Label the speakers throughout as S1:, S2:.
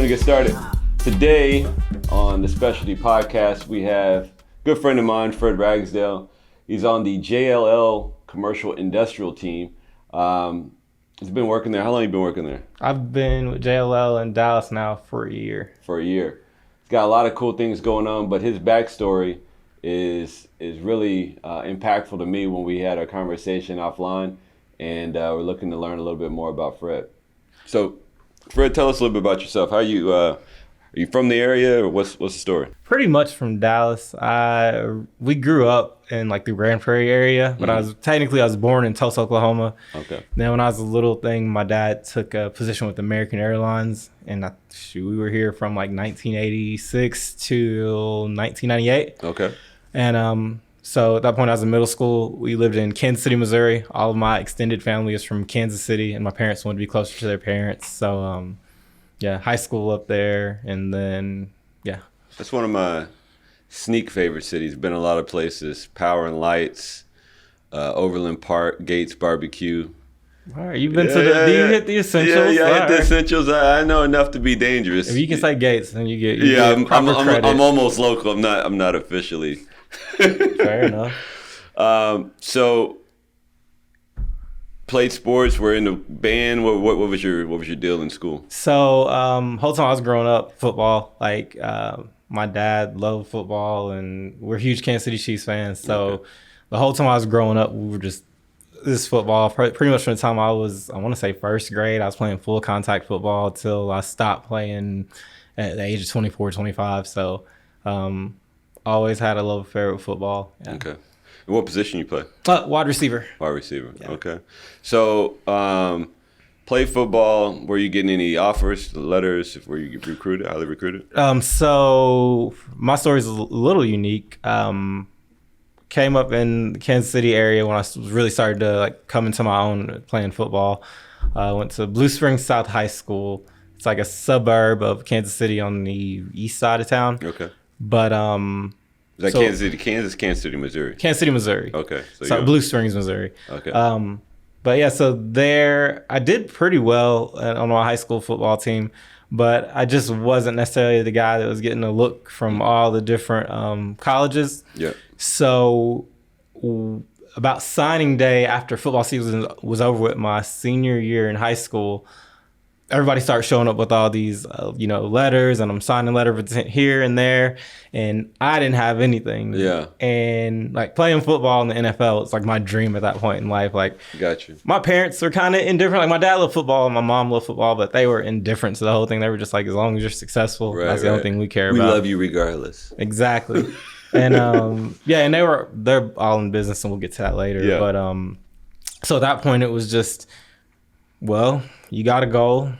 S1: get started. Today on the Specialty Podcast, we have a good friend of mine, Fred Ragsdale. He's on the JLL Commercial Industrial team. He's been working there. How long have you been working there?
S2: I've been with JLL in Dallas now for a year.
S1: He's got a lot of cool things going on, but his backstory is really impactful to me when we had our conversation offline, and we're looking to learn a little bit more about Fred. So, Fred, tell us a little bit about yourself. Are you from the area, or what's the story?
S2: Pretty much from Dallas. We grew up in like the Grand Prairie area, but I was born in Tulsa, Oklahoma. Okay. Then when I was a little thing, my dad took a position with American Airlines, and we were here from like 1986 to 1998.
S1: Okay.
S2: And so at that point, I was in middle school. We lived in Kansas City, Missouri. All of my extended family is from Kansas City, and my parents wanted to be closer to their parents. So, high school up there, and then,
S1: That's one of my sneak favorite cities. Been a lot of places. Power and Lights, Overland Park, Gates Barbecue.
S2: All right, you've been do you hit the essentials?
S1: Yeah, I hit the essentials. I know enough to be dangerous.
S2: If you can say Gates, then you get
S1: credit. I'm almost local. I'm not officially.
S2: Fair enough.
S1: So played sports. We're in the band. What was your deal in school?
S2: So whole time I was growing up, football. Like my dad loved football, and we're huge Kansas City Chiefs fans. So the whole time I was growing up, we were just this football. Pretty much from the time I want to say first grade, I was playing full contact football till I stopped playing at the age of 24, 25. So always had a love affair with football. Yeah.
S1: Okay. And what position you play?
S2: Wide receiver.
S1: Wide receiver. Yeah. Okay. So play football. Were you getting any offers, letters? Were you recruited? Highly recruited?
S2: So my story is a little unique. Came up in the Kansas City area when I really started to come into my own playing football. Went to Blue Springs South High School. It's like a suburb of Kansas City on the east side of town.
S1: Okay.
S2: But
S1: is that Kansas City, Missouri?
S2: Kansas City, Missouri.
S1: Okay.
S2: So Blue Springs, Missouri.
S1: Okay.
S2: But yeah, so there I did pretty well on my high school football team, but I just wasn't necessarily the guy that was getting a look from all the different colleges.
S1: Yeah. So
S2: about signing day, after football season was over with my senior year in high school, everybody started showing up with all these, letters, and I'm signing letter of intent here and there, and I didn't have anything.
S1: Yeah.
S2: And playing football in the NFL, it's my dream at that point in life.
S1: Got you.
S2: My parents are kind of indifferent. My dad loved football and my mom loved football, but they were indifferent to the whole thing. They were just as long as you're successful, that's the only thing we care about.
S1: We love you regardless.
S2: Exactly. And and they're all in business, and we'll get to that later. Yeah. But so at that point it was just, well, you got a goal.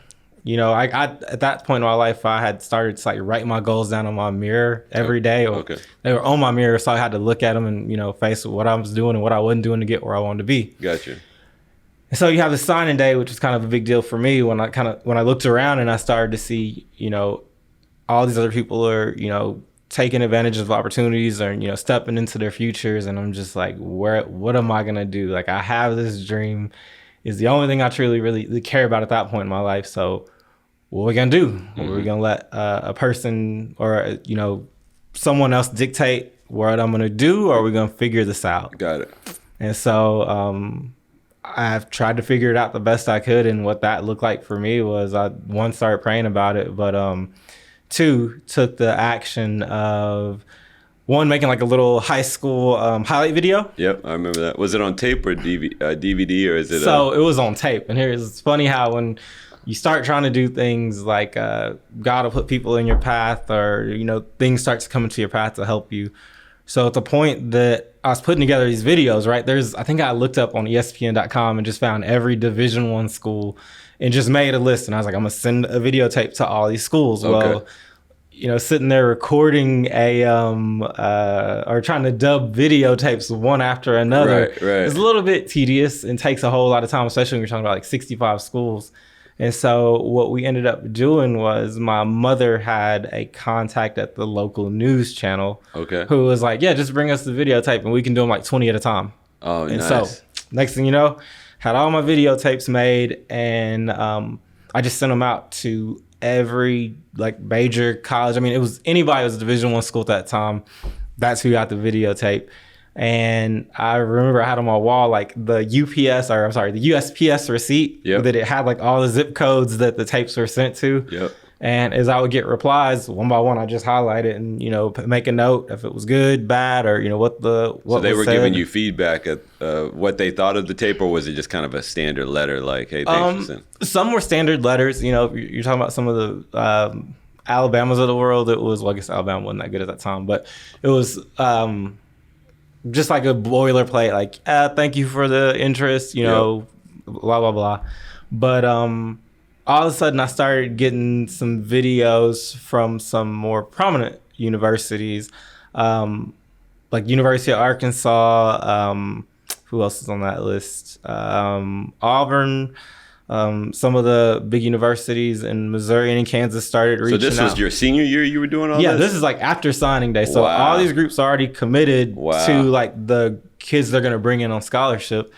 S2: I at that point in my life, I had started to write my goals down on my mirror every day. They were on my mirror, so I had to look at them and face what I was doing and what I wasn't doing to get where I wanted to be.
S1: Gotcha.
S2: So you have the signing day, which was kind of a big deal for me when I looked around and I started to see, all these other people are, taking advantage of opportunities or, stepping into their futures. And I'm just what am I going to do? I have this dream. Is the only thing I truly really care about at that point in my life. So what are we going to do? Mm-hmm. Are we going to let a person or, someone else dictate what I'm going to do, or are we going to figure this out?
S1: Got it.
S2: And so I've tried to figure it out the best I could. And what that looked like for me was I, one, started praying about it, but two, took the action of one, making a little high school highlight video.
S1: Yep, I remember that. Was it on tape or DVD, or is it?
S2: So it was on tape. And it's funny how when you start trying to do things God will put people in your path, or things start to come into your path to help you. So at the point that I was putting together these videos, right, I think I looked up on ESPN.com and just found every Division I school and just made a list. And I was I'm going to send a videotape to all these schools. Okay. Well, sitting there recording or trying to dub videotapes one after another is a little bit tedious and takes a whole lot of time, especially when you're talking about 65 schools. And so what we ended up doing was my mother had a contact at the local news channel who was just bring us the videotape and we can do them 20 at a time.
S1: Oh,
S2: and
S1: nice.
S2: So next thing you know, had all my videotapes made, and I just sent them out to every like major college. I mean, it was anybody who was a Division I school at that time. That's who got the videotape. And I remember I had on my wall like the USPS receipt that it had like all the zip codes that the tapes were sent to.
S1: Yep.
S2: And as I would get replies one by one, I just highlight it and, you know, make a note if it was good, bad, or, you know, what
S1: so they were giving you feedback at what they thought of the tape, or was it just kind of a standard letter like, hey, thanks for sending?
S2: Some were standard letters. You know, you're talking about some of the Alabamas of the world. It was, well, I guess Alabama wasn't that good at that time, but it was just like a boilerplate, like, thank you for the interest, you know, blah, blah, blah. But all of a sudden I started getting some videos from some more prominent universities, like University of Arkansas. Who else is on that list? Auburn. Some of the big universities in Missouri and in Kansas started reaching out. So
S1: this was your senior year you were doing all this?
S2: Yeah, this is like after signing day. So all these groups are already committed to like the kids they're going to bring in on scholarship.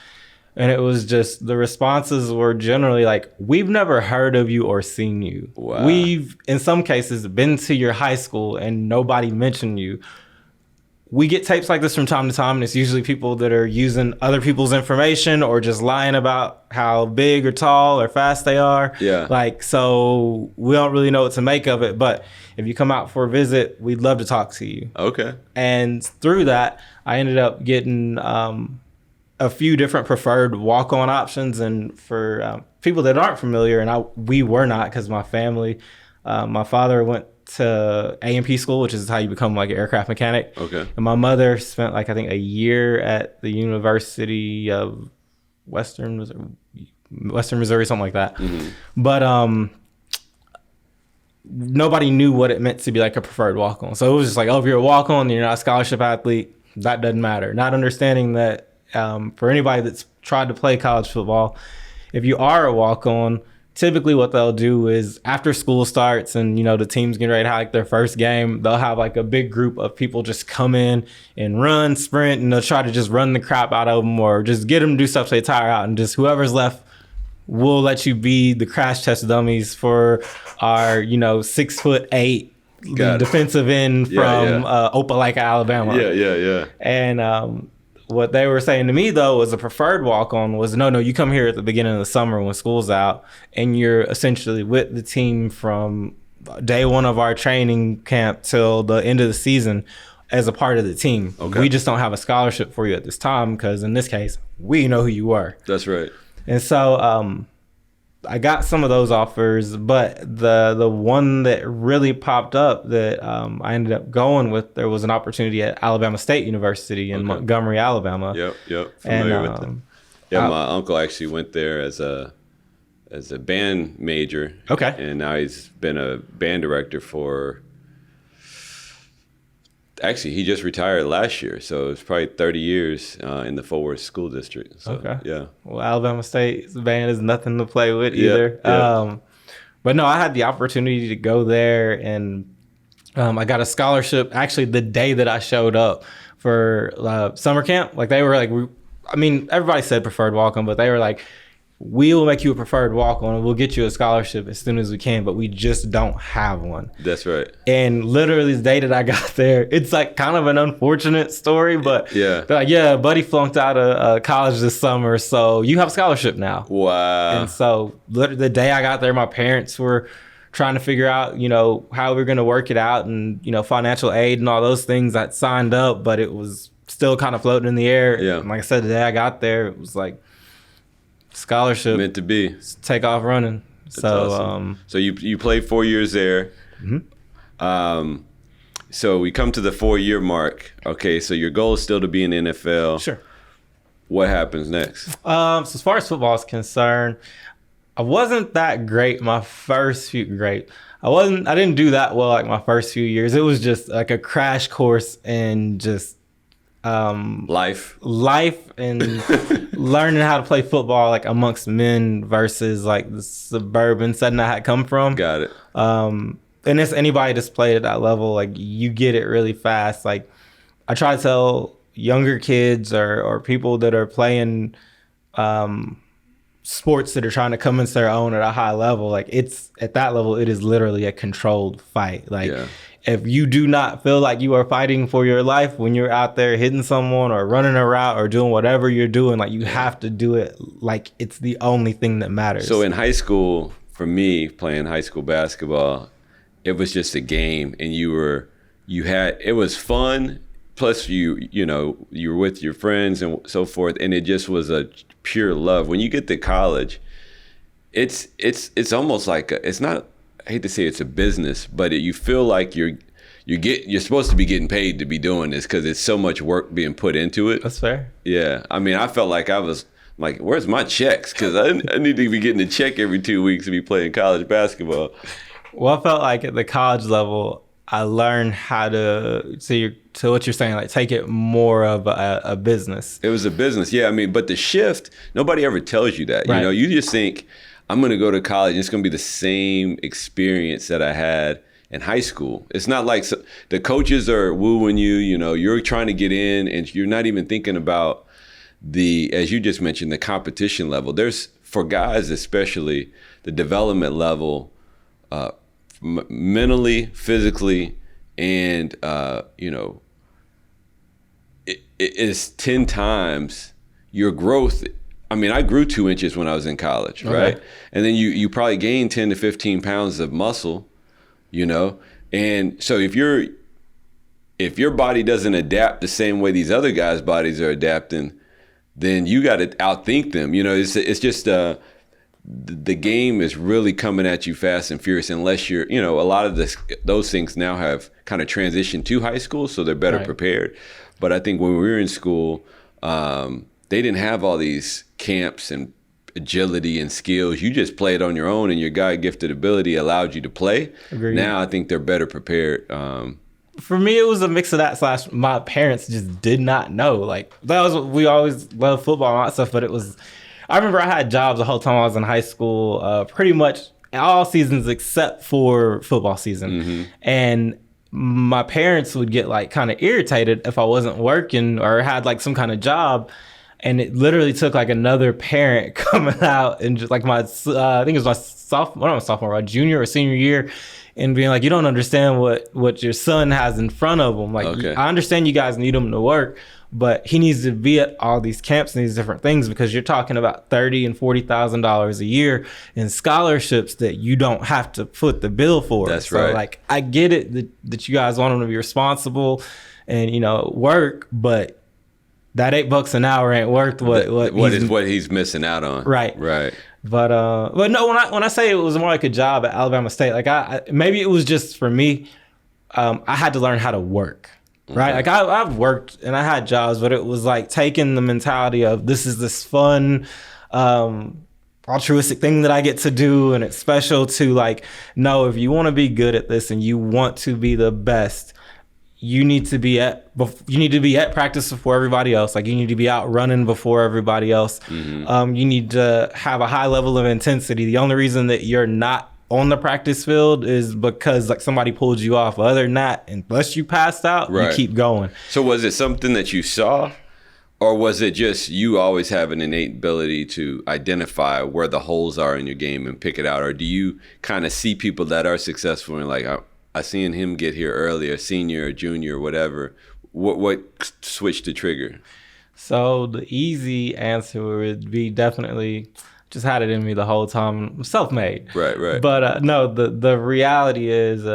S2: And it was just, the responses were generally like, we've never heard of you or seen you. Wow. We've, in some cases, been to your high school and nobody mentioned you. We get tapes like this from time to time, and it's usually people that are using other people's information or just lying about how big or tall or fast they are. Yeah. Like, so we don't really know what to make of it. But if you come out for a visit, we'd love to talk to you. Okay. And through that, I ended up getting a few different preferred walk-on options. And for people that aren't familiar, and we were not, because my family, my father went to A&P school, which is how you become like an aircraft mechanic. Okay. And my mother spent like, I think, a year at the University of Western Missouri, something like that. Mm-hmm. But nobody knew what it meant to be like a preferred walk-on. So it was just like, oh, if you're a walk-on and you're not a scholarship athlete, that doesn't matter. Not understanding that for anybody that's tried to play college football, if you are a walk-on, typically what they'll do is after school starts and, you know, the team's getting ready to have like their first game, they'll have like a big group of people just come in and run, sprint, and they'll try to just run the crap out of them or just get them to do stuff so they tire out, and just whoever's left, we'll let you be the crash test dummies for our, you know, 6'8" defensive end from Opelika, Alabama. Yeah. And what they were saying to me, though, was a preferred walk-on was, no, you come here at the beginning of the summer when school's out, and you're essentially with the team from day one of our training camp till the end of the season as a part of the team. Okay. We just don't have a scholarship for you at this time because, in this case, we know who you are. That's right. And so I got some of those offers, but the one that really popped up that I ended up going with, there was an opportunity at Alabama State University in Montgomery, Alabama. Yep. Familiar with them. Yeah, my uncle actually went there as a band major. Okay. And now he's been a band director for, actually, he just retired last year, so it's probably 30 years in the Fort Worth School District. So, yeah. Well, Alabama State's band is nothing to play with either. Yeah. But no, I had the opportunity to go there, and I got a scholarship actually the day that I showed up for summer camp. Like, they were like, everybody said preferred walk-on, but they were like, we will make you a preferred walk-on and we'll get you a scholarship as soon as we can, but we just don't have one. That's right. And literally the day that I got there, it's like kind of an unfortunate story, but they're like, yeah, buddy flunked out of college this summer, so you have a scholarship now. Wow. And so the day I got there, my parents were trying to figure out, you know, how we were going to work it out, and, you know, financial aid and all those things. I'd signed up, but it was still kind of floating in the air. Yeah. And like I said, the day I got there, it was like, scholarship meant to be, take off running. That's so awesome. So you played 4 years there. Mm-hmm. So we come to the 4-year mark. Okay, so your goal is still to be in the NFL. Sure. What happens next? So as far as football is concerned, I wasn't that great my first few. I didn't do that well like my first few years. It was just like a crash course in just life and learning how to play football like amongst men versus like the suburban setting I had come from. Got it. And it's anybody that's played at that level, like you get it really fast. Like I try to tell younger kids or people that are playing sports that are trying to come into their own at a high level, like it's at that level, it is literally a controlled fight. Like if you do not feel like you are fighting for your life when you're out there hitting someone or running a route or doing whatever you're doing, like you have to do it like it's the only thing that matters.
S1: So in high school, for me, playing high school basketball, it was just a game, and it was fun. Plus you were with your friends and so forth, and it just was a pure love. When you get to college, it's almost like it's not. I hate to say it's a business, but you feel like you're supposed to be getting paid to be doing this because it's so much work being put into it.
S2: That's fair.
S1: Yeah, I mean, I felt like I was like, where's my checks? Because I need to be getting a check every 2 weeks to be playing college basketball.
S2: Well, I felt like at the college level, I learned how to, to what you're saying, like take it more of a business.
S1: It was a business, yeah. I mean, but the shift, nobody ever tells you that.
S2: Right.
S1: You just think, I'm going to go to college and it's going to be the same experience that I had in high school. It's not like the coaches are wooing you, you're trying to get in and you're not even thinking about as you just mentioned, the competition level. There's, for guys especially, the development level, mentally, physically, and it is 10 times your growth. I mean, I grew 2 inches when I was in college, right? And then you probably gain 10 to 15 pounds of muscle, and so if your body doesn't adapt the same way these other guys' bodies are adapting, then you got to outthink them. It's just the game is really coming at you fast and furious unless you're, a lot of those things now have kind of transitioned to high school, so they're better prepared. But I think when we were in school, they didn't have all these camps and agility and skills. You just played on your own, and your God-gifted ability allowed you to play.
S2: Agreed.
S1: Now I think they're better prepared.
S2: For me, it was a mix of that / my parents just did not know. Like we always loved football and all that stuff, but I remember I had jobs the whole time I was in high school, pretty much all seasons except for football season.
S1: Mm-hmm.
S2: And my parents would get like kind of irritated if I wasn't working or had like some kind of job. And it literally took like another parent coming out and just like I think it was my junior or senior year, and being like, you don't understand what your son has in front of him. Like, I understand you guys need him to work, but he needs to be at all these camps and these different things because you're talking about $30,000 and $40,000 a year in scholarships that you don't have to foot the bill for.
S1: That's right.
S2: Like, I get it that you guys want him to be responsible and work, but that $8 an hour ain't worth what
S1: he's missing out on.
S2: Right. But no, when I say it was more like a job at Alabama State, like maybe it was just for me, I had to learn how to work. Right. Like I've worked and I had jobs, but it was like taking the mentality of this is this fun, altruistic thing that I get to do. And it's special to like, no, if you want to be good at this and you want to be the best, you need to be at practice before everybody else. Like you need to be out running before everybody else. Mm-hmm. You need to have a high level of intensity. The only reason that you're not on the practice field is because like somebody pulled you off. Other than that, unless you passed out, you keep going.
S1: So was it something that you saw, or was it just you always have an innate ability to identify where the holes are in your game and pick it out? Or do you kind of see people that are successful and like, I seen him get here earlier, senior or junior or whatever? What switched the trigger?
S2: So the easy answer would be definitely just had it in me the whole time. I'm self-made.
S1: Right.
S2: But no, the reality is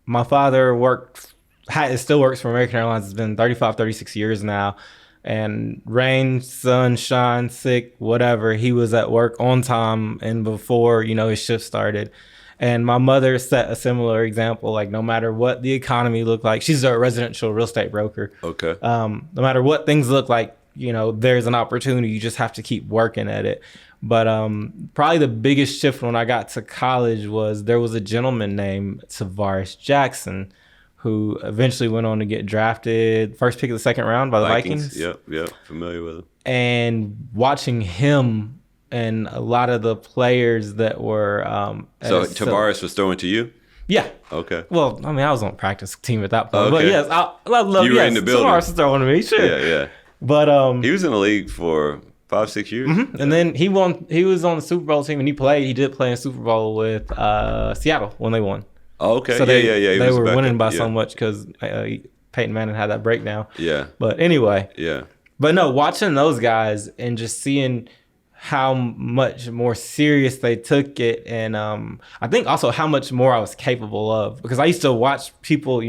S2: my father still works for American Airlines. It's been 36 years now. And rain, sunshine, sick, whatever, he was at work on time and before, his shift started. And my mother set a similar example, like no matter what the economy looked like, she's a residential real estate broker.
S1: Okay.
S2: No matter what things look like, there's an opportunity. You just have to keep working at it. But probably the biggest shift when I got to college was there was a gentleman named Tavares Jackson who eventually went on to get drafted first pick of the second round by the Vikings.
S1: Yep, familiar with him.
S2: And watching him and a lot of the players that were
S1: so Tavares was throwing to you?
S2: Yeah.
S1: Okay.
S2: Well, I mean, I was on practice team at that point.
S1: Okay.
S2: But yes, I love
S1: you were in the building.
S2: Tavares was throwing to me, sure.
S1: Yeah.
S2: But
S1: he was in the league for 5-6 years.
S2: Mm-hmm. And then he won. He was on the Super Bowl team, and he played. He did play in Super Bowl with Seattle when they won.
S1: Oh, okay.
S2: So
S1: yeah.
S2: They were winning by so much because Peyton Manning had that breakdown.
S1: Yeah.
S2: But anyway.
S1: Yeah.
S2: But no, watching those guys and just seeing how much more serious they took it, and I think also how much more I was capable of, because I used to watch people,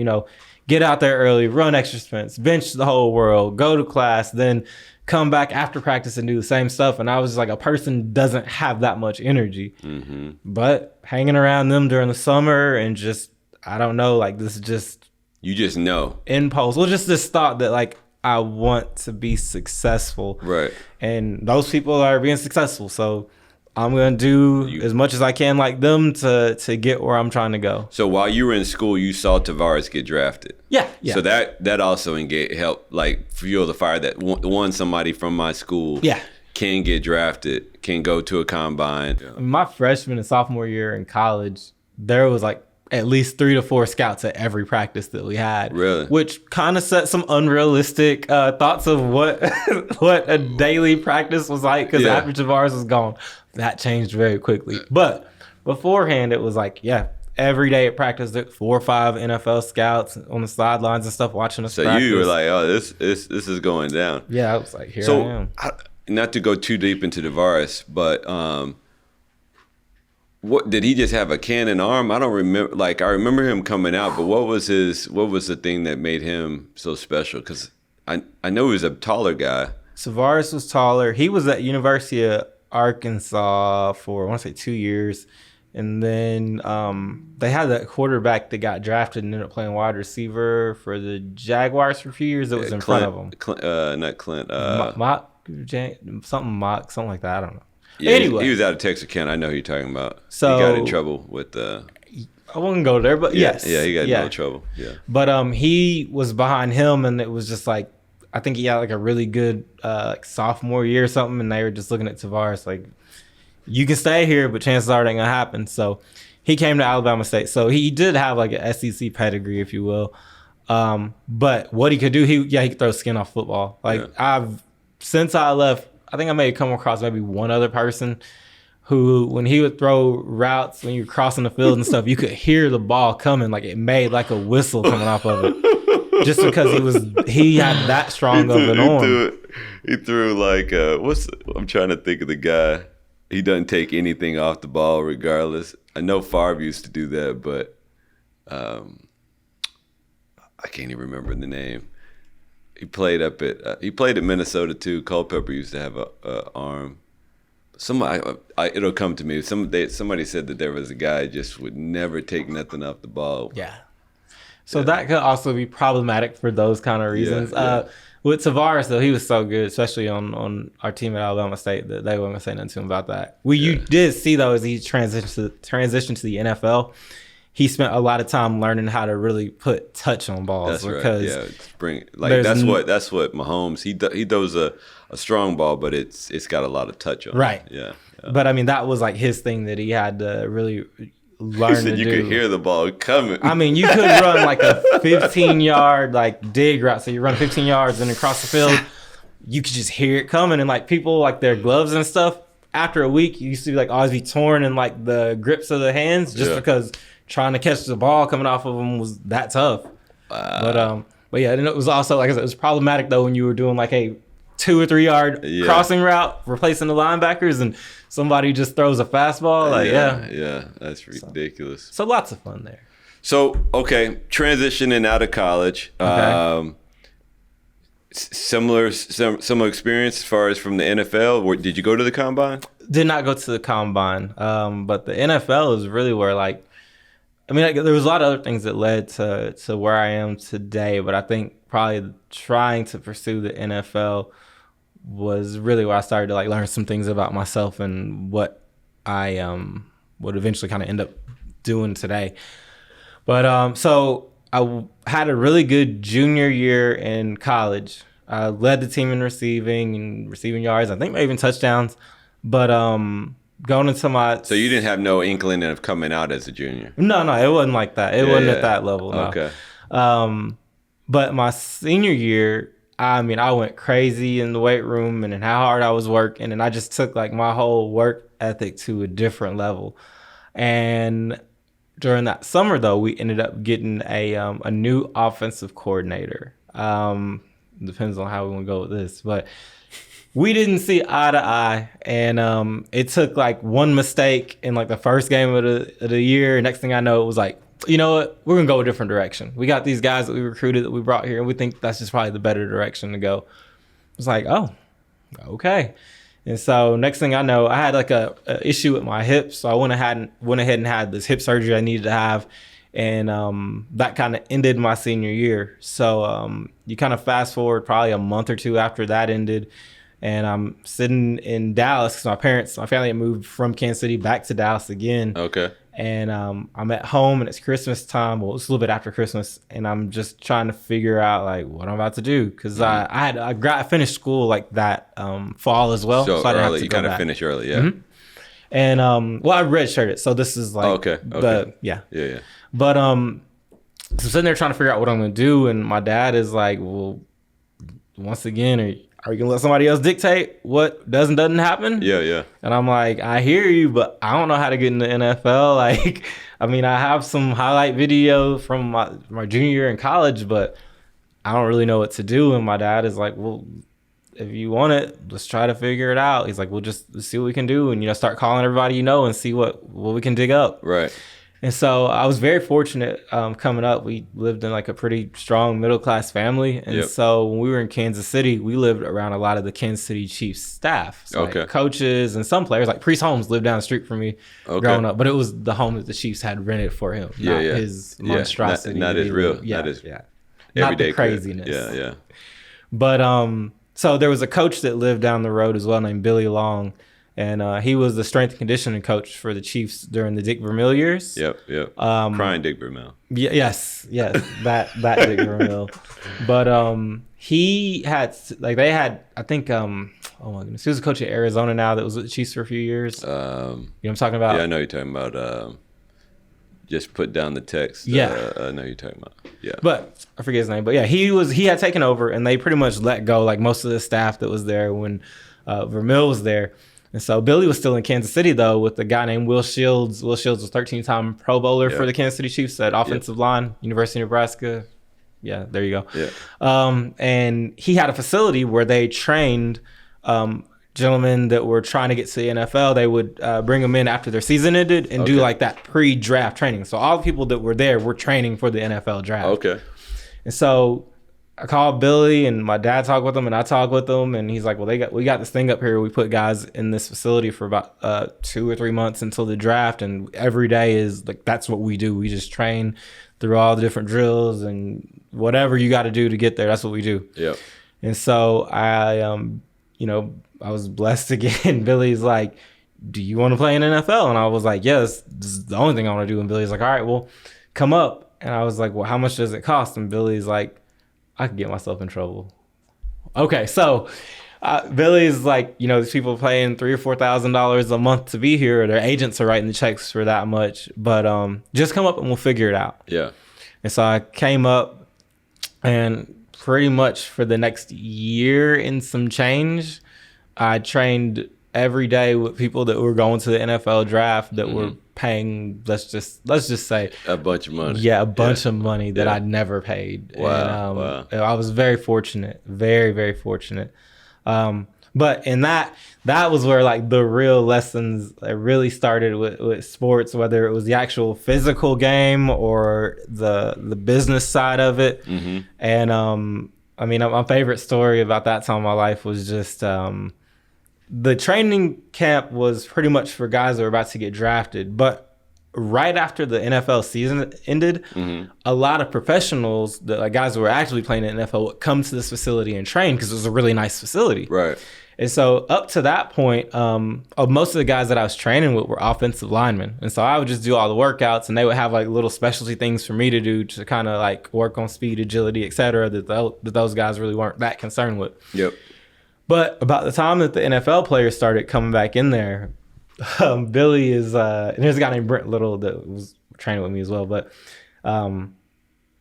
S2: get out there early, run extra sprints, bench the whole world, go to class, then come back after practice and do the same stuff. And I was just like, a person doesn't have that much energy. Mm-hmm. But hanging around them during the summer and just, I don't know, like this is just...
S1: You just know.
S2: Impulse. Well, just this thought that like, I want to be successful.
S1: Right.
S2: And those people are being successful. So I'm going to do as much as I can like them to get where I'm trying to go.
S1: So while you were in school, you saw Tavares get drafted.
S2: Yeah.
S1: So that also helped like fuel the fire that somebody from my school can get drafted, can go to a combine.
S2: My freshman and sophomore year in college, there was like at least 3 to 4 scouts at every practice that we had.
S1: Really?
S2: Which kind of set some unrealistic thoughts of what what a daily practice was like, because after Tavares was gone, that changed very quickly. But beforehand, it was like, every day at practice, there 4 or 5 NFL scouts on the sidelines and stuff watching us practice.
S1: So you were like, oh, this is going down.
S2: Yeah, I was like, here I am.
S1: Not to go too deep into Tavares, but what did he just have a cannon arm? I don't remember. Like, I remember him coming out, but what was the thing that made him so special? Because I know he was a taller guy.
S2: Tavares was taller. He was at University of Arkansas for, I want to say, 2 years. And then they had that quarterback that got drafted and ended up playing wide receiver for the Jaguars for a few years that was in front of him.
S1: Not Clint.
S2: Something like that. I don't know.
S1: Yeah,
S2: anyway,
S1: he was out of Texarkana. I know who you're talking about.
S2: So,
S1: he got in trouble with
S2: I wouldn't go there, but yes.
S1: Yeah, he got in no trouble. Yeah.
S2: But he was behind him, and it was just like, I think he had like a really good sophomore year or something, and they were just looking at Tavares like, you can stay here, but chances are it ain't gonna happen. So he came to Alabama State. So he did have like an SEC pedigree, if you will. But what he could do, he could throw skin off football. Like since I left, I think I may have come across maybe one other person who, when he would throw routes, when you were crossing the field and stuff, you could hear the ball coming, like it made like a whistle coming off of it, just because he had that strong of an arm.
S1: He threw like I'm trying to think of the guy. He doesn't take anything off the ball regardless. I know Favre used to do that, but I can't even remember the name. He played at Minnesota too. Culpepper used to have a arm. It'll come to me. Somebody said that there was a guy just would never take nothing off the ball.
S2: Yeah. So that could also be problematic for those kind of reasons. With Tavares, though, he was so good, especially on our team at Alabama State, that they weren't going to say nothing to him about that. You did see, though, as he transitioned to the NFL, he spent a lot of time learning how to really put touch on balls.
S1: That's
S2: because
S1: right. That's what Mahomes, he throws a strong ball, but it's got a lot of touch on it.
S2: Right.
S1: Yeah.
S2: But, I mean, that was like his thing that he had to really learn to do.
S1: You could hear the ball coming.
S2: I mean, you could run like a 15-yard like dig route. So you run 15 yards and across the field, you could just hear it coming. And like people, like their gloves and stuff, after a week, you used to like always be torn in like the grips of the hands just because trying to catch the ball coming off of them was that tough. But yeah, and it was also, like I said, it was problematic though when you were doing like a 2 or 3 yard crossing route, replacing the linebackers, and somebody just throws a fastball.
S1: Yeah, that's ridiculous.
S2: So lots of fun there.
S1: So transitioning out of college. Similar experience as far as from the NFL. Did you go to the combine?
S2: Did not go to the combine, but the NFL is really where there was a lot of other things that led to where I am today, but I think probably trying to pursue the NFL was really where I started to learn some things about myself and what I would eventually kind of end up doing today. But so I had a really good junior year in college. I led the team in receiving yards. I think even touchdowns. But going into
S1: So you didn't have no inkling of coming out as a junior?
S2: No, it wasn't like that. It wasn't at that level. No.
S1: Okay.
S2: But my senior year, I mean, I went crazy in the weight room and how hard I was working. And I just took like my whole work ethic to a different level. And during that summer, though, we ended up getting a new offensive coordinator. Depends on how we want to go with this, but we didn't see eye to eye, and it took like one mistake in like the first game of the year. Next thing I know, it was like, you know what, we're gonna go a different direction. We got these guys that we recruited that we brought here, and we think that's just probably the better direction to go. It's like, oh, okay. And so next thing I know, I had like a issue with my hip, so I went ahead and had this hip surgery I needed to have, and that kind of ended my senior year. So you kind of fast forward probably a month or two after that ended, and I'm sitting in Dallas because my family had moved from Kansas City back to Dallas again.
S1: Okay.
S2: And I'm at home and it's Christmas time. Well, it's a little bit after Christmas, and I'm just trying to figure out like what I'm about to do because I finished school like that fall as well.
S1: So
S2: I didn't have
S1: early,
S2: to
S1: you
S2: go
S1: kind of
S2: back.
S1: finished early, yeah.
S2: Mm-hmm. And well, I redshirted, so this is like yeah. But so I'm sitting there trying to figure out what I'm gonna do, and my dad is like, well, once again, are you gonna let somebody else dictate what does and doesn't happen?
S1: Yeah.
S2: And I'm like, I hear you, but I don't know how to get in the NFL. Like, I mean, I have some highlight video from my junior year in college, but I don't really know what to do. And my dad is like, well, if you want it, let's try to figure it out. He's like, we'll just see what we can do, and start calling everybody and see what we can dig up.
S1: Right.
S2: And so I was very fortunate coming up. We lived in like a pretty strong middle class family. And so when we were in Kansas City, we lived around a lot of the Kansas City Chiefs staff. So like coaches and some players, like Priest Holmes lived down the street from me growing up. But it was the home that the Chiefs had rented for him, not his monstrosity.
S1: Not his real.
S2: Not
S1: everyday
S2: the craziness.
S1: Yeah.
S2: But so there was a coach that lived down the road as well named Billy Long. And he was the strength and conditioning coach for the Chiefs during the Dick Vermeil years.
S1: Yep. Crying Dick Vermeil.
S2: Yes, that Dick Vermeil. But he had they had, I think, oh my goodness, he was a coach at Arizona now that was with the Chiefs for a few years. You know what I'm talking about?
S1: Yeah, I know you're talking about. Just put down the text.
S2: Yeah,
S1: I know you're talking about. Yeah,
S2: but I forget his name. But yeah, he had taken over, and they pretty much let go like most of the staff that was there when Vermeil was there. And so Billy was still in Kansas City, though, with a guy named Will Shields. Will Shields was 13-time Pro Bowler for the Kansas City Chiefs at offensive line, University of Nebraska. Yeah, there you go.
S1: Yeah.
S2: And he had a facility where they trained gentlemen that were trying to get to the NFL. They would bring them in after their season ended and do like that pre-draft training. So all the people that were there were training for the NFL draft.
S1: Okay.
S2: And so I called Billy, and my dad talked with him, and I talked with him, and he's like, well, we got this thing up here. We put guys in this facility for about 2 or 3 months until the draft, and every day is like, that's what we do. We just train through all the different drills and whatever you got to do to get there. That's what we do.
S1: Yep.
S2: And so I was blessed again. Billy's like, do you want to play in NFL? And I was like, yes, this is the only thing I want to do. And Billy's like, all right, well, come up. And I was like, well, how much does it cost? And Billy's like, I could get myself in trouble. Okay, so Billy's like, these people paying $3,000 or $4,000 a month to be here. Their agents are writing the checks for that much, but just come up and we'll figure it out.
S1: Yeah.
S2: And so I came up, and pretty much for the next year and some change, I trained every day with people that were going to the NFL draft that were paying, let's just say
S1: a bunch of money.
S2: Yeah, a bunch of money that I'd never paid.
S1: Wow.
S2: And, I was very fortunate, very, very fortunate. But in that was where like the real lessons really started with sports, whether it was the actual physical game or the business side of it. Mm-hmm. And I mean, my favorite story about that time of my life was just the training camp was pretty much for guys that were about to get drafted. But right after the NFL season ended, a lot of professionals, like guys who were actually playing in the NFL, would come to this facility and train because it was a really nice facility.
S1: Right.
S2: And so up to that point, most of the guys that I was training with were offensive linemen. And so I would just do all the workouts, and they would have like little specialty things for me to do to kind of like work on speed, agility, et cetera, that those guys really weren't that concerned with.
S1: Yep.
S2: But about the time that the NFL players started coming back in there, Billy is, and there's a guy named Brent Little that was training with me as well. But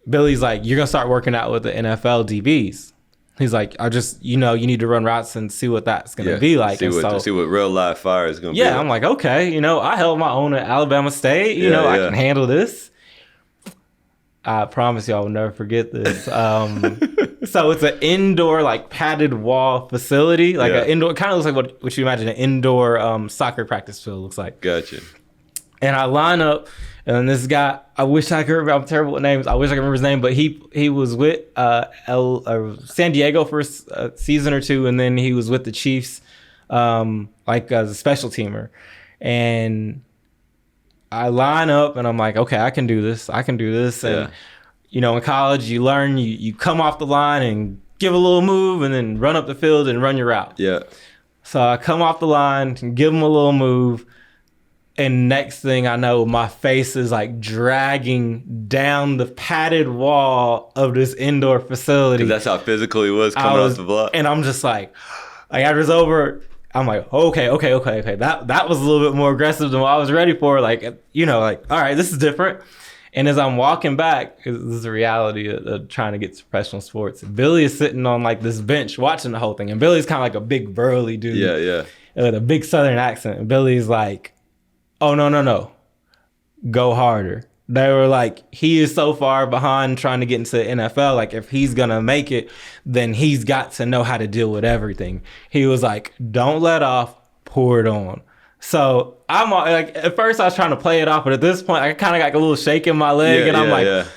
S2: Billy's like, you're going to start working out with the NFL DBs. He's like, I just, you need to run routes and see what that's going to be like.
S1: See what real live fire is going to be.
S2: Yeah, I'm like, okay, I held my own at Alabama State. I can handle this. I promise you I will never forget this. So it's an indoor, like, padded wall facility. Like an indoor, kind of looks like what you imagine an indoor soccer practice field looks like.
S1: Gotcha. And
S2: I line up, and this guy, I wish I could remember, I'm terrible with names. I wish I could remember his name, but he was with San Diego for a season or two, and then he was with the Chiefs, like as a special teamer. And I line up, and I'm like, okay, I can do this. And, in college, you learn, you come off the line and give a little move, and then run up the field and run your route.
S1: Yeah.
S2: So I come off the line and give him a little move. And next thing I know, my face is like dragging down the padded wall of this indoor facility.
S1: 'Cause that's how physical he was coming off the block.
S2: And I'm just like after it's over, I'm like, okay. That was a little bit more aggressive than what I was ready for. Like, all right, this is different. And as I'm walking back, 'cause this is the reality of trying to get to professional sports, Billy is sitting on like this bench watching the whole thing. And Billy's kind of like a big burly dude.
S1: Yeah.
S2: With a big Southern accent. And Billy's like, oh, no. Go harder. They were like, he is so far behind trying to get into the NFL. Like, if he's going to make it, then he's got to know how to deal with everything. He was like, don't let off, pour it on. So I'm like, at first I was trying to play it off, but at this point, I kind of got a little shake in my leg. I'm like,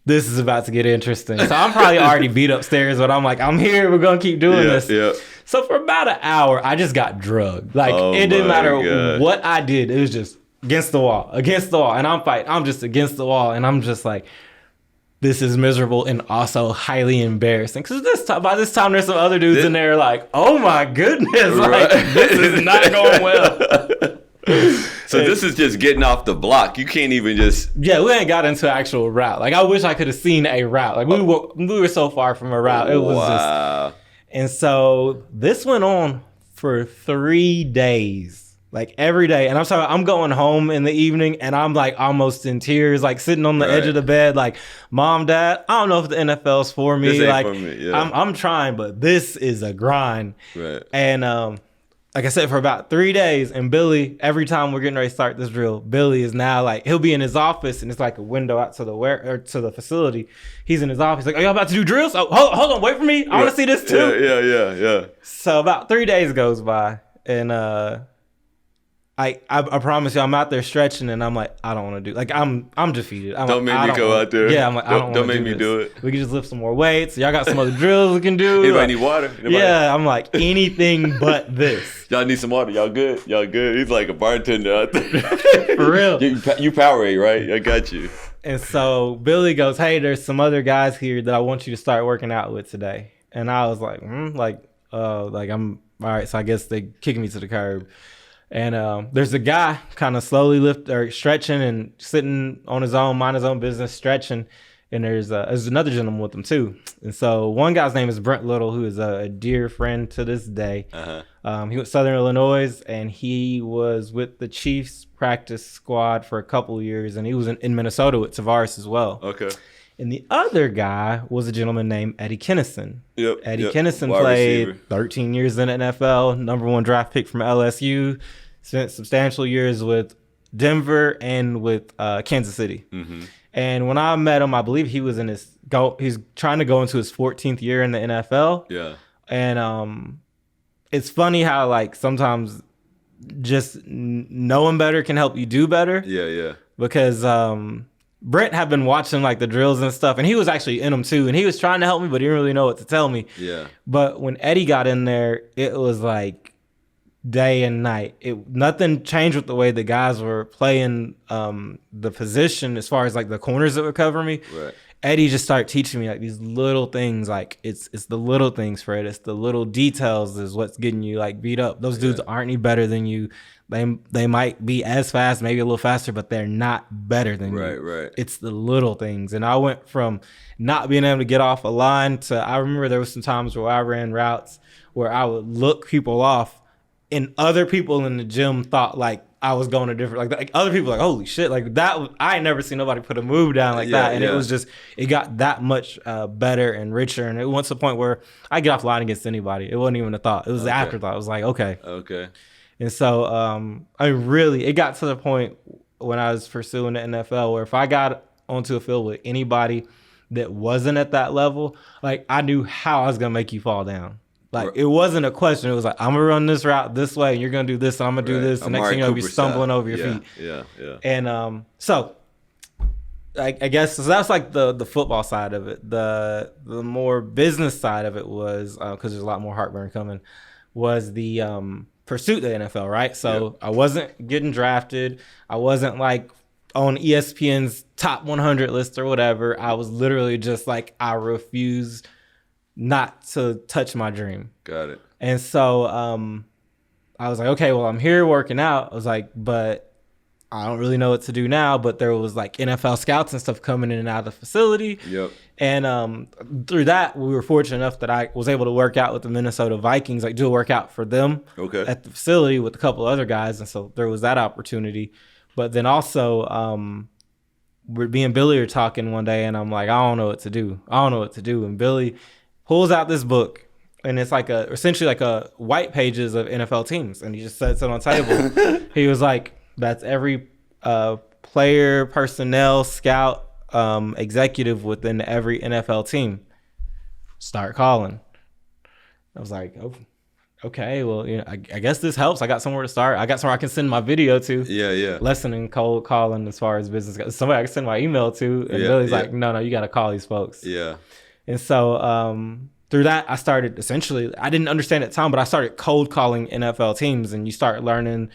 S2: this is about to get interesting. So I'm probably already beat upstairs, but I'm like, I'm here. We're going to keep doing this. Yeah. So for about an hour, I just got drugged. Like, it didn't matter what I did. It was just against the wall. And I'm fighting. I'm just against the wall. And I'm just like, this is miserable and also highly embarrassing. Because by this time, there's some other dudes in there like, oh my goodness. Like, this is not going well.
S1: So this is just getting off the block. You can't even just...
S2: Yeah, we ain't got into an actual route. Like, I wish I could have seen a route. Like, we were so far from a route. It was just... And so this went on for 3 days, like every day. And I'm going home in the evening and I'm like almost in tears, like sitting on the edge of the bed, like, Mom, Dad, I don't know if the NFL's for me.
S1: This ain't
S2: like,
S1: for me. Yeah.
S2: I'm trying, but this is a grind.
S1: Right.
S2: And like I said, for about 3 days, and Billy, every time we're getting ready to start this drill, Billy is now like, he'll be in his office and it's like a window out to the facility. He's in his office like, are y'all about to do drills? Oh, hold on, wait for me. I want to see this too.
S1: Yeah.
S2: So about 3 days goes by, and I promise you, I'm out there stretching, and I'm like, I don't want to do. Like, I'm defeated.
S1: Don't make me go out there.
S2: Yeah, I'm like, I don't.
S1: Don't make me do it.
S2: We can just lift some more weights. Y'all got some other drills we can do.
S1: Anybody need water?
S2: Yeah, I'm like, anything but this.
S1: Y'all need some water. Y'all good? He's like a bartender out there.
S2: For real.
S1: You Powerade, right? I got you.
S2: And so Billy goes, hey, there's some other guys here that I want you to start working out with today. And I was like, I'm all right. So I guess they kicked me to the curb. And there's a guy kind of slowly stretching and sitting on his own, mind his own business, stretching. And there's another gentleman with him too. And so one guy's name is Brent Little, who is a dear friend to this day. Uh-huh. He went to Southern Illinois, and he was with the Chiefs practice squad for a couple of years, and he was in Minnesota with Tavares as well.
S1: Okay.
S2: And the other guy was a gentleman named Eddie Kennison. Eddie Kennison
S1: Wide
S2: played
S1: receiver.
S2: 13 years in the NFL, number 1 draft pick from LSU, spent substantial years with Denver and with Kansas City. Mm-hmm. And when I met him, I believe he was he's trying to go into his 14th year in the NFL.
S1: Yeah.
S2: And it's funny how, like, sometimes just knowing better can help you do better.
S1: Yeah.
S2: Because Brent had been watching like the drills and stuff, and he was actually in them too, and he was trying to help me, but he didn't really know what to tell me.
S1: Yeah.
S2: But when Eddie got in there, it was like day and night. Nothing changed with the way the guys were playing the position as far as like the corners that would cover me.
S1: Right.
S2: Eddie just started teaching me like these little things, like it's the little things, Fred. It's the little details is what's getting you like beat up. Those dudes aren't any better than you. They might be as fast, maybe a little faster, but they're not better than you.
S1: Right.
S2: It's the little things. And I went from not being able to get off a line to, I remember there was some times where I ran routes where I would look people off, and other people in the gym thought like I was going a different, like other people like, holy shit, like that. I ain't never seen nobody put a move down like that. And it was just, it got that much better and richer. And it went to the point where I get off line against anybody. It wasn't even a thought. It was the afterthought. I was like, okay.
S1: Okay.
S2: And so, I mean, really, it got to the point when I was pursuing the NFL where if I got onto a field with anybody that wasn't at that level, like I knew how I was going to make you fall down. Like it wasn't a question. It was like, I'm going to run this route this way and you're going to do this and I'm going to do this. And next thing you know, you'll be stumbling over your feet.
S1: Yeah.
S2: And so I guess so that's like the football side of it. The more business side of it was, because there's a lot more heartburn coming, was the pursuit of the NFL, right? So I wasn't getting drafted. I wasn't like on ESPN's top 100 list or whatever. I was literally just like, I refuse not to touch my dream.
S1: Got it.
S2: And so I was like, okay, well, I'm here working out. I was like, but I don't really know what to do now. But there was like NFL scouts and stuff coming in and out of the facility.
S1: Yep.
S2: And through that, we were fortunate enough that I was able to work out with the Minnesota Vikings, like do a workout for them at the facility with a couple other guys. And so there was that opportunity. But then also, me and Billy were talking one day and I'm like, I don't know what to do. And Billy pulls out this book and it's like essentially like a white pages of NFL teams. And he just sets it on the table. He was like, that's every player, personnel, scout, executive within every NFL team. Start calling. I was like, oh, okay, well, you know, I guess this helps. I got somewhere to start. I got somewhere I can send my video to.
S1: Yeah.
S2: Lesson in cold calling as far as business goes. Somebody I can send my email to. And Billy's like, no, you got to call these folks.
S1: Yeah.
S2: And so through that, I started essentially, I didn't understand at the time, but I started cold calling NFL teams. And you start learning,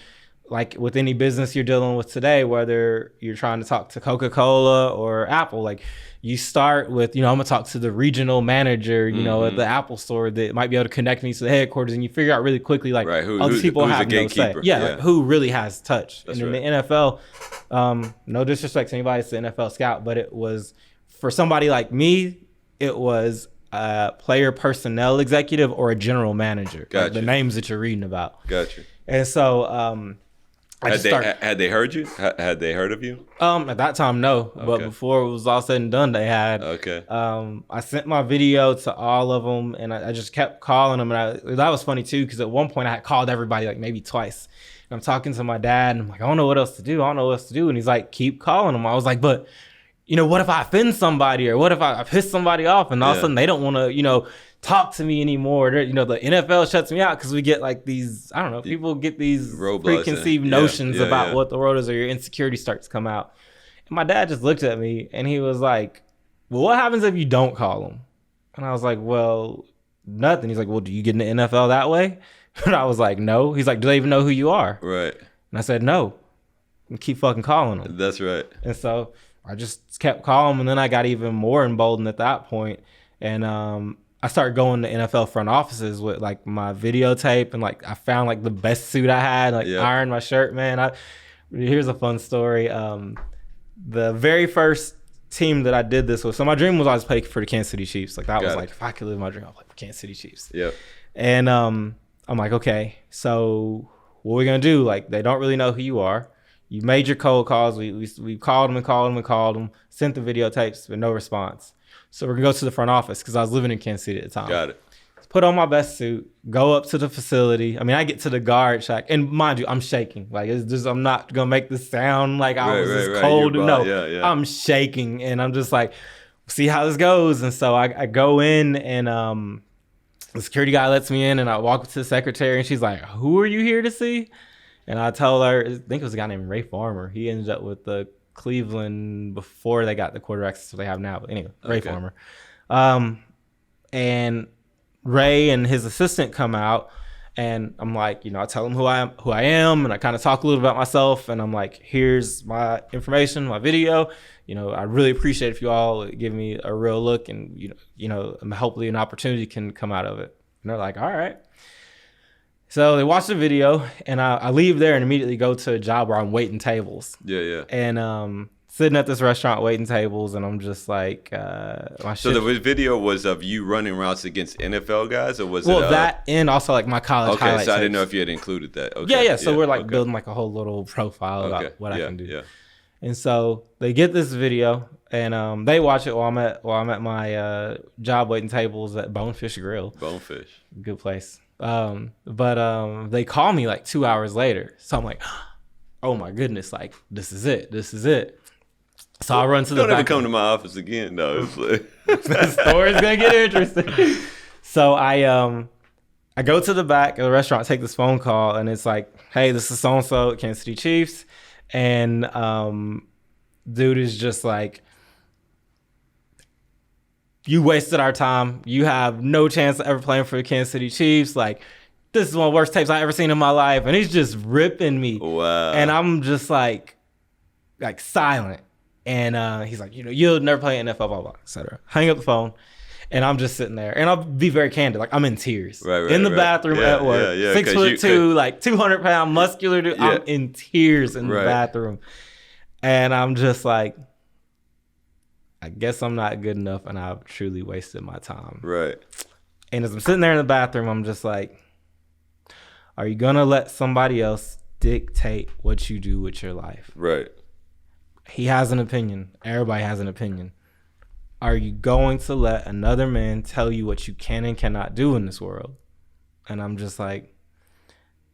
S2: like with any business you're dealing with today, whether you're trying to talk to Coca-Cola or Apple, like you start with, you know, I'm going to talk to the regional manager, you know, at the Apple store that might be able to connect me to the headquarters. And you figure out really quickly, like, these people have no say. Yeah, like, who really has touch. That's and in the NFL, no disrespect to anybody, it's the NFL scout, but it was, for somebody like me, it was a player personnel executive or a general manager.
S1: Gotcha.
S2: Like the names that you're reading about.
S1: Gotcha.
S2: And so,
S1: had they heard you? Had they heard of you?
S2: At that time, no. Okay. But before it was all said and done, they had.
S1: Okay.
S2: I sent my video to all of them, and I just kept calling them. And that was funny too, because at one point I had called everybody like maybe twice. And I'm talking to my dad, and I'm like, I don't know what else to do. And he's like, keep calling them. I was like, but you know, what if I offend somebody, or what if I piss somebody off, and all of a sudden they don't want to, you know, talk to me anymore. You know, the NFL shuts me out because we get like these, I don't know, people get these preconceived notions about what the road is, or your insecurity starts to come out. And my dad just looked at me and he was like, well, what happens if you don't call them? And I was like, well, nothing. He's like, well, do you get in the NFL that way? And I was like, no. He's like, do they even know who you are? Right. And I said, no. And keep fucking calling them.
S1: That's right.
S2: And so I just kept calling them, and then I got even more emboldened at that point. And I started going to NFL front offices with like my videotape, and like I found like the best suit I had, like ironed my shirt, man. Here's a fun story. The very first team that I did this with, so my dream was always play for the Kansas City Chiefs. Like that was like, if I could live my dream, I'll play for Kansas City Chiefs. Yep. And I'm like, okay, so what are we gonna do? Like, they don't really know who you are. You made your cold calls. We called them, sent the videotapes, but no response. So we're gonna go to the front office because I was living in Kansas City at the time. Got it. Put on my best suit, go up to the facility. I mean, I get to the guard shack, and mind you, I'm shaking. Like, it's just, I'm not gonna make this sound like I was just cold. No, I'm shaking, and I'm just like, see how this goes. And so I go in, and the security guy lets me in, and I walk up to the secretary, and she's like, "Who are you here to see?" And I tell her, I think it was a guy named Ray Farmer. He ended up with the Cleveland before they got the quarterbacks that they have now. But anyway, Ray Farmer. And Ray and his assistant come out, and I'm like, you know, I tell them who I am, and I kind of talk a little about myself, and I'm like, here's my information, my video. You know, I really appreciate if you all give me a real look, and you know, hopefully an opportunity can come out of it. And they're like, all right. So they watch the video, and I leave there and immediately go to a job where I'm waiting tables. Yeah. And sitting at this restaurant waiting tables, and I'm just like, my
S1: So
S2: shift.
S1: the video was of you running routes against NFL guys, or was it?
S2: That and also like my college
S1: Okay,
S2: highlight
S1: so I didn't
S2: tapes.
S1: know if you had included that. Okay.
S2: Yeah. So we're like
S1: okay.
S2: building like a whole little profile
S1: Okay.
S2: about what I can do.
S1: Yeah.
S2: And so they get this video, and they watch it while I'm at my job waiting tables at Bonefish Grill.
S1: Bonefish.
S2: Good place. But they call me like 2 hours later. So I'm like, oh my goodness, like this is it. So I run to the
S1: Don't ever
S2: back.
S1: come to my office again, though.
S2: The story's gonna get interesting. So I go to the back of the restaurant, take this phone call, and it's like, hey, this is so and so, Kansas City Chiefs. And dude is just like, you wasted our time. You have no chance of ever playing for the Kansas City Chiefs. Like, this is one of the worst tapes I've ever seen in my life. And he's just ripping me.
S1: Wow.
S2: And I'm just like silent. And he's like, you'll never play NFL, blah, blah, blah, etc. Hang up the phone. And I'm just sitting there. And I'll be very candid. Like, I'm in tears.
S1: Right,
S2: in the bathroom at work. 6'2", like 200-pound muscular dude. I'm in tears in the bathroom. And I'm just like, I guess I'm not good enough, and I've truly wasted my time.
S1: Right.
S2: And as I'm sitting there in the bathroom, I'm just like, are you going to let somebody else dictate what you do with your life?
S1: Right.
S2: He has an opinion. Everybody has an opinion. Are you going to let another man tell you what you can and cannot do in this world? And I'm just like,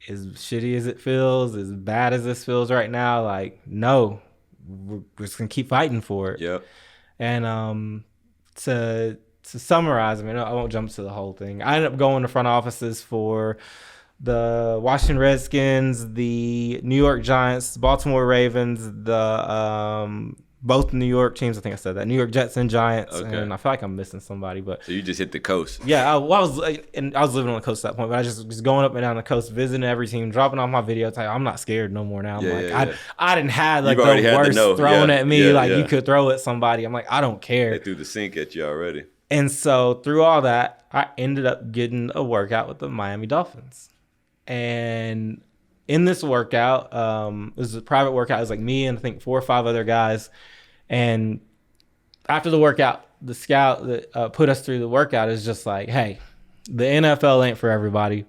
S2: as shitty as it feels, as bad as this feels right now, like, no, we're just going to keep fighting for it.
S1: Yep.
S2: And to summarize, I mean, I won't jump to the whole thing. I ended up going to front offices for the Washington Redskins, the New York Giants, Baltimore Ravens, the both New York teams. I think I said that. New York Jets and Giants. Okay. And I feel like I'm missing somebody, but
S1: so you just hit the coast.
S2: Yeah, I was living on the coast at that point, but I just going up and down the coast, visiting every team, dropping off my video. I'm not scared no more now. I didn't have like the worst thrown at me you could throw at somebody. I'm like, I don't care.
S1: They threw the sink at you already.
S2: And so through all that, I ended up getting a workout with the Miami Dolphins. And in this workout, it was a private workout. It was like me and I think 4 or 5 other guys. And after the workout, the scout that put us through the workout is just like, hey, the NFL ain't for everybody.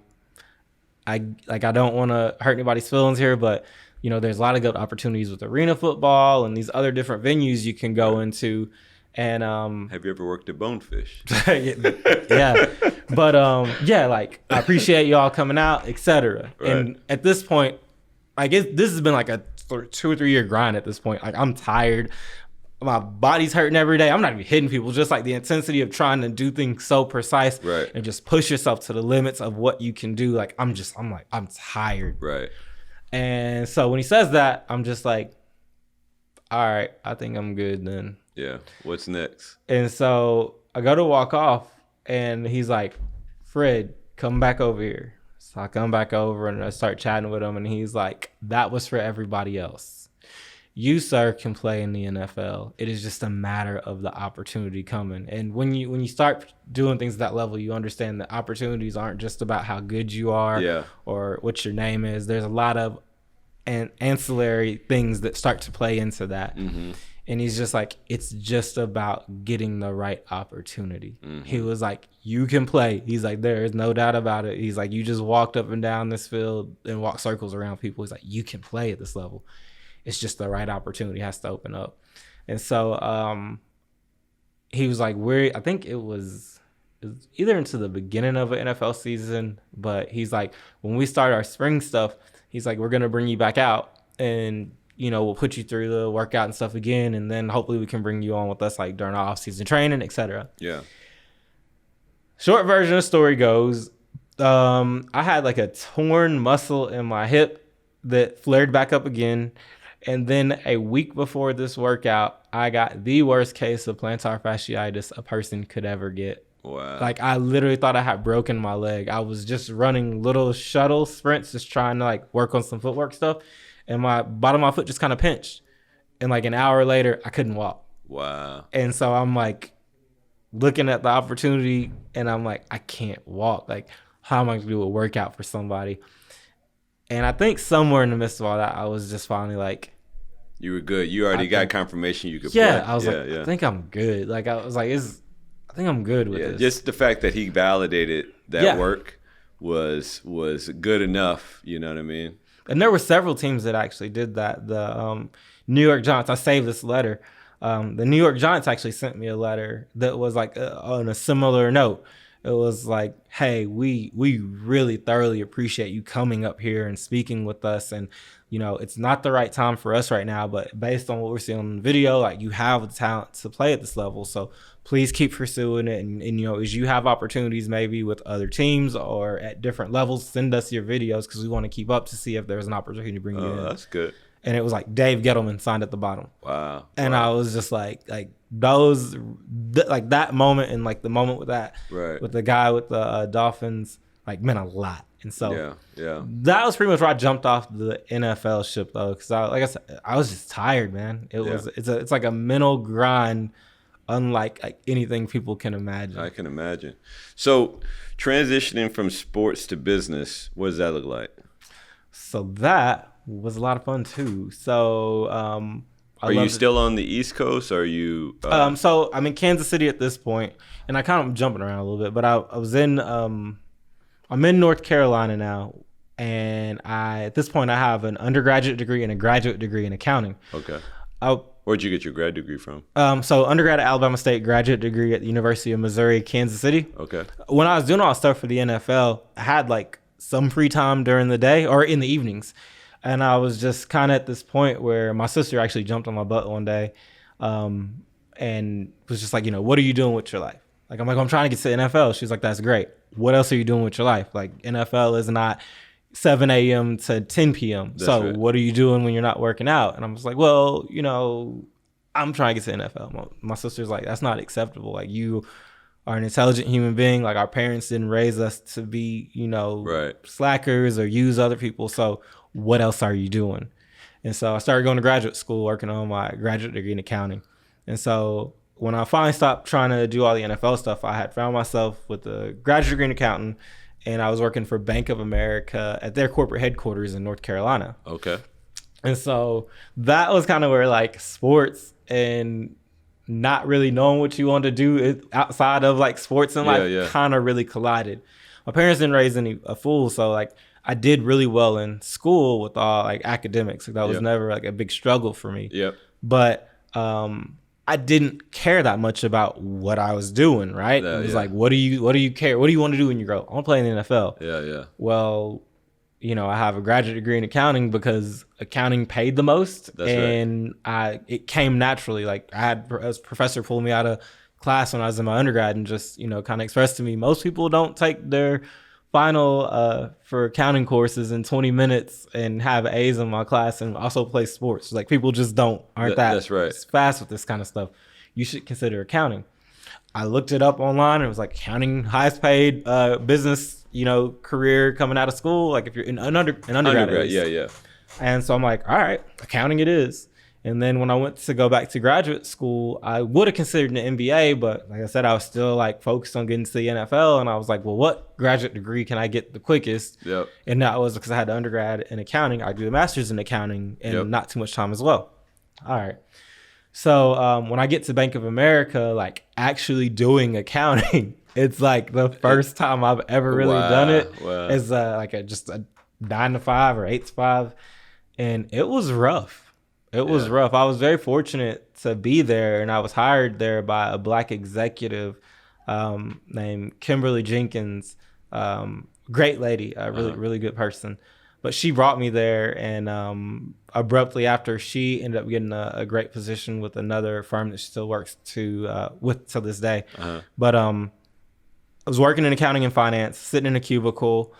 S2: I don't want to hurt anybody's feelings here, but there's a lot of good opportunities with arena football and these other different venues you can go into. And
S1: have you ever worked at Bonefish?
S2: Yeah. But like, I appreciate y'all coming out, etc. Right. And at this point, I guess this has been like a 2 or 3 year grind at this point. Like, I'm tired. My body's hurting every day. I'm not even hitting people. Just like the intensity of trying to do things so precise and just push yourself to the limits of what you can do. Like, I'm tired.
S1: Right.
S2: And so when he says that, I'm just like, all right, I think I'm good then.
S1: Yeah. What's next?
S2: And so I go to walk off, and he's like, Fred, come back over here. So I come back over and I start chatting with him, and he's like, that was for everybody else. You, sir, can play in the NFL. It is just a matter of the opportunity coming. And when you start doing things at that level, you understand that opportunities aren't just about how good you are or what your name is. There's a lot of ancillary things that start to play into that. Mm-hmm. And he's just like, it's just about getting the right opportunity. Mm-hmm. He was like, you can play. He's like, there is no doubt about it. He's like, you just walked up and down this field and walked circles around people. He's like, you can play at this level. It's just the right opportunity has to open up. And so he was like, I think it was either into the beginning of an NFL season, but he's like, when we start our spring stuff, he's like, we're going to bring you back out and, we'll put you through the workout and stuff again. And then hopefully we can bring you on with us like during our off-season training, etc. Yeah. Short version of the story goes, I had like a torn muscle in my hip that flared back up again. And then a week before this workout, I got the worst case of plantar fasciitis a person could ever get. Wow. Like, I literally thought I had broken my leg. I was just running little shuttle sprints, just trying to like work on some footwork stuff. And my bottom of my foot just kind of pinched. And like an hour later, I couldn't walk. Wow. And so I'm like looking at the opportunity and I'm like, I can't walk. Like, how am I going to do a workout for somebody? And I think somewhere in the midst of all that, I was just finally like,
S1: You were good. You already got confirmation you could play.
S2: I was I think I'm good. Like I was like, I think I'm good with this.
S1: Just the fact that he validated that work was good enough. You know what I mean?
S2: And there were several teams that actually did that. The New York Giants. I saved this letter. The New York Giants actually sent me a letter that was like on a similar note. It was like, hey, we really thoroughly appreciate you coming up here and speaking with us. And, you know, it's not the right time for us right now, but based on what we're seeing on the video, like you have the talent to play at this level. So please keep pursuing it. And you know, as you have opportunities maybe with other teams or at different levels, send us your videos because we want to keep up to see if there's an opportunity to bring you in.
S1: That's good.
S2: And it was like Dave Gettleman signed at the bottom.
S1: Wow.
S2: And I was just like that moment and like the moment with that, with the guy with the Dolphins, like meant a lot. And so that was pretty much where I jumped off the NFL ship though. Cause like I said, I was just tired, man. It's like a mental grind unlike like anything people can imagine.
S1: I can imagine. So transitioning from sports to business, what does that look like?
S2: So that was a lot of fun too. So
S1: are you still on the East Coast? Or are you
S2: so I'm in Kansas City at this point, and I kind of jumping around a little bit, but I was in I'm in North Carolina now, and at this point I have an undergraduate degree and a graduate degree in accounting.
S1: Okay. Where'd you get your grad degree from?
S2: So undergrad at Alabama State, graduate degree at the University of Missouri, Kansas City.
S1: Okay.
S2: When I was doing all the stuff for the NFL, I had like some free time during the day or in the evenings. And I was just kind of at this point where my sister actually jumped on my butt one day and was just like, you know, what are you doing with your life? Like, I'm like, I'm trying to get to the NFL. She's like, that's great. What else are you doing with your life? Like, NFL is not 7 a.m. to 10 p.m. So what are you doing when you're not working out? And I'm just like, well, you know, I'm trying to get to the NFL. My sister's like, that's not acceptable. Like, you are an intelligent human being. Like, our parents didn't raise us to be, you know, slackers or use other people. So what else are you doing? And so I started going to graduate school, working on my graduate degree in accounting. And so when I finally stopped trying to do all the NFL stuff, I had found myself with a graduate degree in accounting, and I was working for Bank of America at their corporate headquarters in North Carolina.
S1: Okay.
S2: And so that was kind of where like sports and not really knowing what you want to do outside of like sports and life kind of really collided. My parents didn't raise a fool, so like I did really well in school with all like academics. Like, that was never like a big struggle for me. But I didn't care that much about what I was doing, right? It was like, what do you care? What do you want to do when you grow up? I want to play in the NFL. Well, you know, I have a graduate degree in accounting because accounting paid the most. It came naturally. Like, I had a professor pull me out of class when I was in my undergrad and just, you know, kind of expressed to me, most people don't take their final for accounting courses in 20 minutes and have A's in my class and also play sports. Like, people just aren't that fast with this kind of stuff. You should consider accounting. I looked it up online and it was like accounting, highest paid business, you know, career coming out of school. Like, if you're in undergrad. And so I'm like, all right, accounting it is. And then when I went to go back to graduate school, I would have considered an MBA, but like I said, I was still like focused on getting to the NFL. And I was like, well, what graduate degree can I get the quickest? And that was because I had an undergrad in accounting. I do a master's in accounting and not too much time as well. All right. So when I get to Bank of America, like actually doing accounting, it's like the first time I've ever really done it. It's just a 9 to 5 or 8 to 5. And it was rough. It was rough. I was very fortunate to be there, and I was hired there by a Black executive named Kimberly Jenkins. Great lady, a really good person. But she brought me there, and abruptly after, she ended up getting a great position with another firm that she still works with to this day. But I was working in accounting and finance, sitting in a cubicle.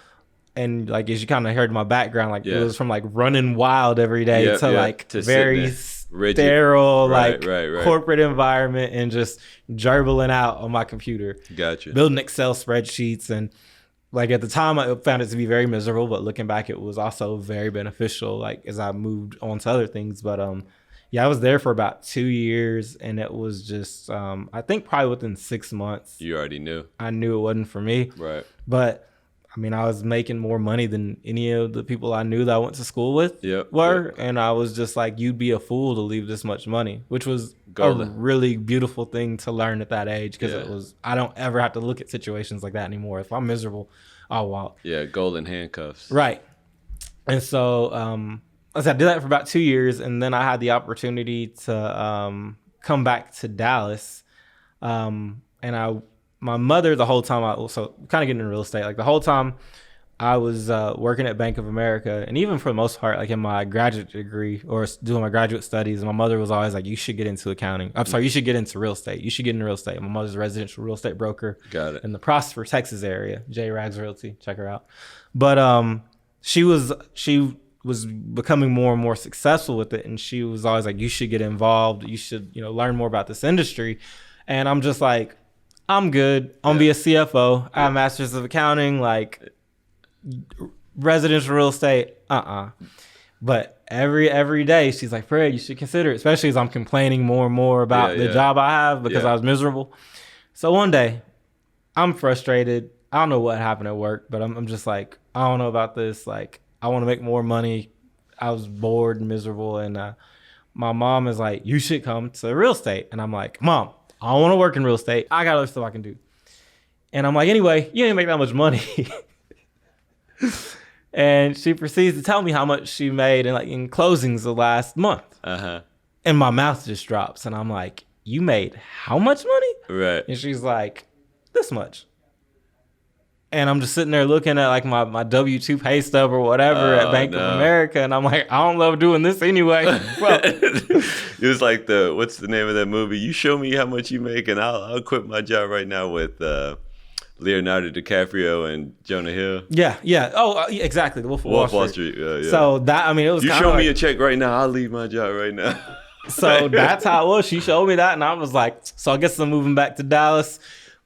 S2: And like, as you kind of heard my background, like it was from like running wild every day to very sterile, corporate environment and just gerbling out on my computer.
S1: Gotcha.
S2: Building Excel spreadsheets. And like at the time I found it to be very miserable, but looking back, it was also very beneficial, like as I moved on to other things. But I was there for about 2 years, and it was just, I think probably within 6 months.
S1: You already knew.
S2: I knew it wasn't for me.
S1: Right.
S2: But I mean, I was making more money than any of the people I knew that I went to school with
S1: Yep,
S2: were.
S1: yep.
S2: And I was just like, you'd be a fool to leave this much money, which was
S1: Golden.
S2: a really beautiful thing to learn at that age. Because
S1: Yeah.
S2: it was, I don't ever have to look at situations like that anymore. If I'm miserable, I'll walk.
S1: Yeah, golden handcuffs.
S2: Right. And so I did that for about 2 years. And then I had the opportunity to come back to Dallas. My mother, the whole time, so kind of getting into real estate, like the whole time I was working at Bank of America, and even for the most part, like in my graduate degree or doing my graduate studies, my mother was always like, you should get into accounting. I'm sorry, you should get into real estate. You should get into real estate. My mother's a residential real estate broker.
S1: Got it.
S2: In the Prosper, Texas area, J Rags Realty. Check her out. But she was becoming more and more successful with it, and she was always like, you should get involved. You should, learn more about this industry. And I'm just like, I'm good. I'm gonna be a CFO. I have a master's of accounting, like residential real estate. But every day she's like, Fred, you should consider it, especially as I'm complaining more and more about the job I have because I was miserable. So one day I'm frustrated. I don't know what happened at work, but I'm just like, I don't know about this. Like, I want to make more money. I was bored and miserable. And my mom is like, you should come to real estate. And I'm like, Mom, I don't want to work in real estate. I got other stuff I can do. And I'm like, anyway, you didn't make that much money. And she proceeds to tell me how much she made in closings the last month. And my mouth just drops. And I'm like, you made how much money?
S1: Right.
S2: And she's like, this much. And I'm just sitting there looking at like my W-2 pay stub or whatever at Bank of America. And I'm like, I don't love doing this anyway. Well,
S1: it was like what's the name of that movie? You show me how much you make and I'll quit my job right now with Leonardo DiCaprio and Jonah Hill.
S2: Yeah. Oh, exactly. The Wolf of Wall Street.
S1: Yeah.
S2: So that, I mean, it was
S1: you show me a check right now, I'll leave my job right now.
S2: So that's how it was. She showed me that. And I was like, so I guess I'm moving back to Dallas,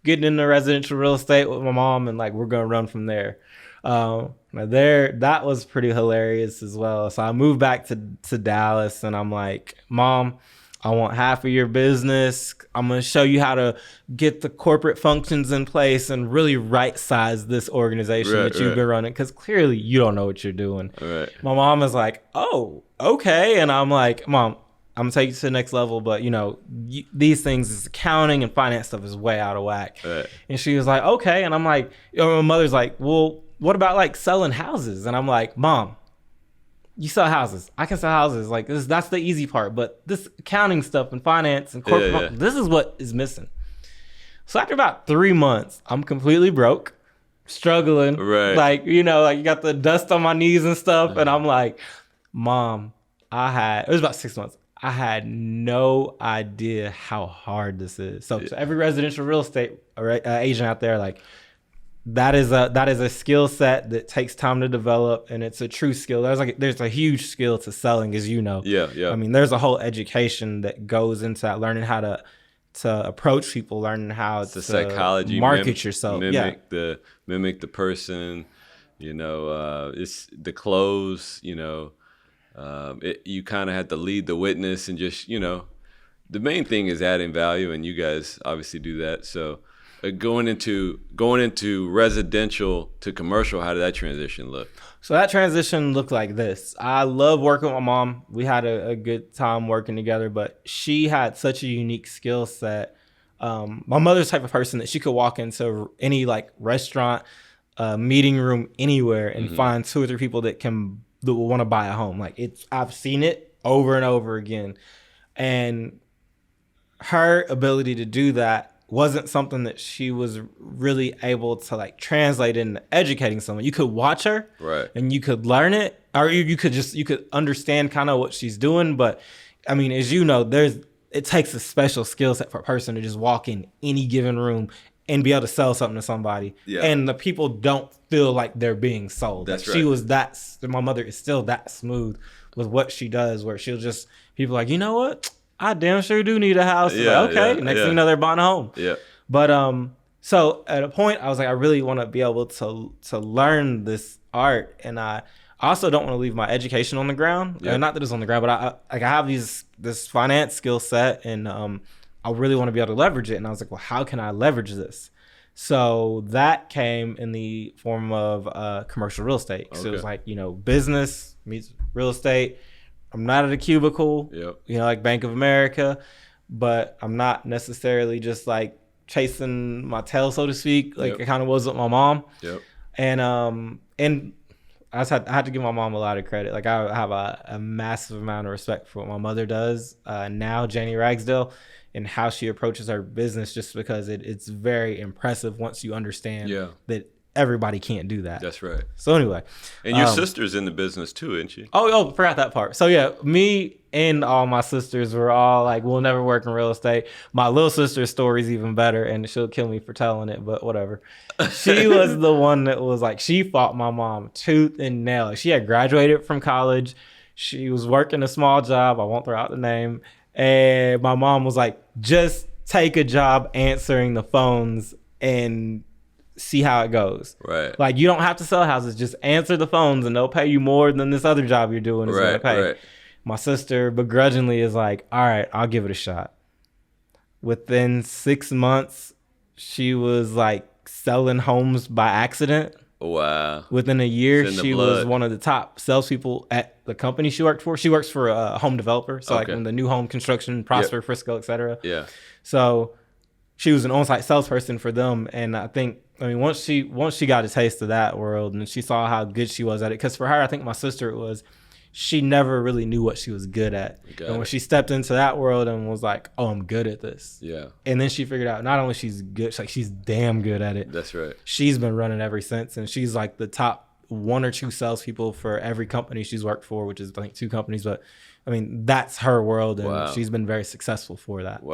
S2: getting into residential real estate with my mom, and like we're gonna run from there. That was pretty hilarious as well. So I moved back to Dallas, and I'm like, Mom, I want half of your business. I'm gonna show you how to get the corporate functions in place and really right size this organization that you've been running, because clearly you don't know what you're doing.
S1: Right.
S2: My mom is like, oh, okay, and I'm like, Mom, I'm gonna take you to the next level, but these things, is accounting and finance stuff, is way out of whack. Right. And she was like, okay. And I'm like, my mother's like, well, what about like selling houses? And I'm like, Mom, you sell houses. I can sell houses. Like that's the easy part, but this accounting stuff and finance and corporate, this is what is missing. So after about 3 months, I'm completely broke, struggling.
S1: Right.
S2: Like, you got the dust on my knees and stuff. And I'm like, Mom, it was about 6 months. I had no idea how hard this is. So to every residential real estate agent out there, like that is a skill set that takes time to develop, and it's a true skill. There's a huge skill to selling, as you know.
S1: Yeah.
S2: I mean, there's a whole education that goes into that, learning how to approach people, learning how
S1: it's
S2: to
S1: the psychology,
S2: market yourself,
S1: mimic the person. It's the clothes. You kind of have to lead the witness, and just the main thing is adding value, and you guys obviously do that. So going into residential to commercial, how did that transition look?
S2: So that transition looked like this. I love working with my mom. We had a good time working together, but she had such a unique skill set. My mother's the type of person that she could walk into any like restaurant, meeting room, anywhere, and find 2 or 3 people that will want to buy a home. Like I've seen it over and over again. And her ability to do that wasn't something that she was really able to like translate into educating someone. You could watch her,
S1: right,
S2: and you could learn it, or you could understand kind of what she's doing. But I mean, as you know, it takes a special skill set for a person to just walk in any given room and be able to sell something to somebody. Yeah. And the people don't feel like they're being sold.
S1: That's
S2: like right. My mother is still that smooth with what she does, where she'll just, people are like, you know what? I damn sure do need a house.
S1: Yeah,
S2: like, okay. Next thing you know, they're buying a home.
S1: Yeah.
S2: But so at a point, I was like, I really want to be able to learn this art, and I also don't want to leave my education on the ground.
S1: Yeah.
S2: Not that it's on the ground, but I have this finance skill set, and I really want to be able to leverage it. And I was like, well, how can I leverage this? So that came in the form of commercial real estate. So it was like, business meets real estate. I'm not at a cubicle, like Bank of America, but I'm not necessarily just like chasing my tail, so to speak, like it kind of was with my mom. And I had to give my mom a lot of credit. Like I have a massive amount of respect for what my mother does now, Janie Ragsdale, and how she approaches her business, just because it's very impressive once you understand that everybody can't do that.
S1: That's right.
S2: So anyway.
S1: And your sister's in the business too, isn't she?
S2: Oh, forgot that part. So yeah, me and all my sisters were all like, we'll never work in real estate. My little sister's story's even better, and she'll kill me for telling it, but whatever. She was the one that was like, she fought my mom tooth and nail. She had graduated from college. She was working a small job. I won't throw out the name. And my mom was like, just take a job answering the phones and see how it goes.
S1: Right.
S2: Like, you don't have to sell houses. Just answer the phones and they'll pay you more than this other job you're doing is going to pay. Right. My sister begrudgingly is like, all right, I'll give it a shot. Within 6 months, she was like selling homes by accident.
S1: Wow.
S2: Within a year, she was one of the top salespeople at the company she worked for. She works for a home developer. So like when the new home construction, Prosper, Frisco, etc.
S1: Yeah.
S2: So she was an on-site salesperson for them. And I mean, once she got a taste of that world and she saw how good she was at it, because for her, I think my sister, it was, she never really knew what she was good at. And when she stepped into that world and was like, oh, I'm good at this.
S1: Yeah.
S2: And then she figured out not only she's good, she's damn good at it.
S1: That's right.
S2: She's been running ever since. And she's like the top 1 or 2 salespeople for every company she's worked for, which is I think 2 companies. But I mean, that's her world, and she's been very successful for that.
S1: Wow.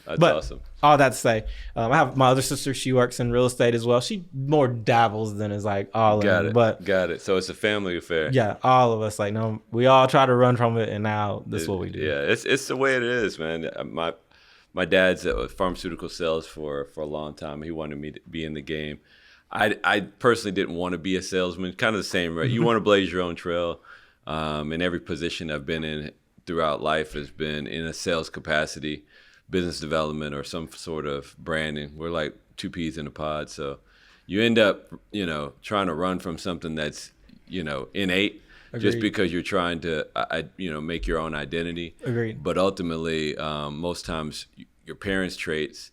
S1: So. That's awesome.
S2: All that to say, I have my other sister. She works in real estate as well. She more dabbles than is like all
S1: got
S2: in.
S1: It.
S2: But
S1: got it. So it's a family affair.
S2: Yeah, all of us. Like, no, we all try to run from it, and now this is what we do.
S1: Yeah, it's the way it is, man. My dad's at pharmaceutical sales for a long time. He wanted me to be in the game. I personally didn't want to be a salesman. Kind of the same, right? You want to blaze your own trail. And every position I've been in throughout life has been in a sales capacity, business development, or some sort of branding. We're like 2 peas in a pod. So you end up, trying to run from something that's, innate. Agreed. Just because you're trying to, make your own identity.
S2: Agreed.
S1: But ultimately, most times your parents' traits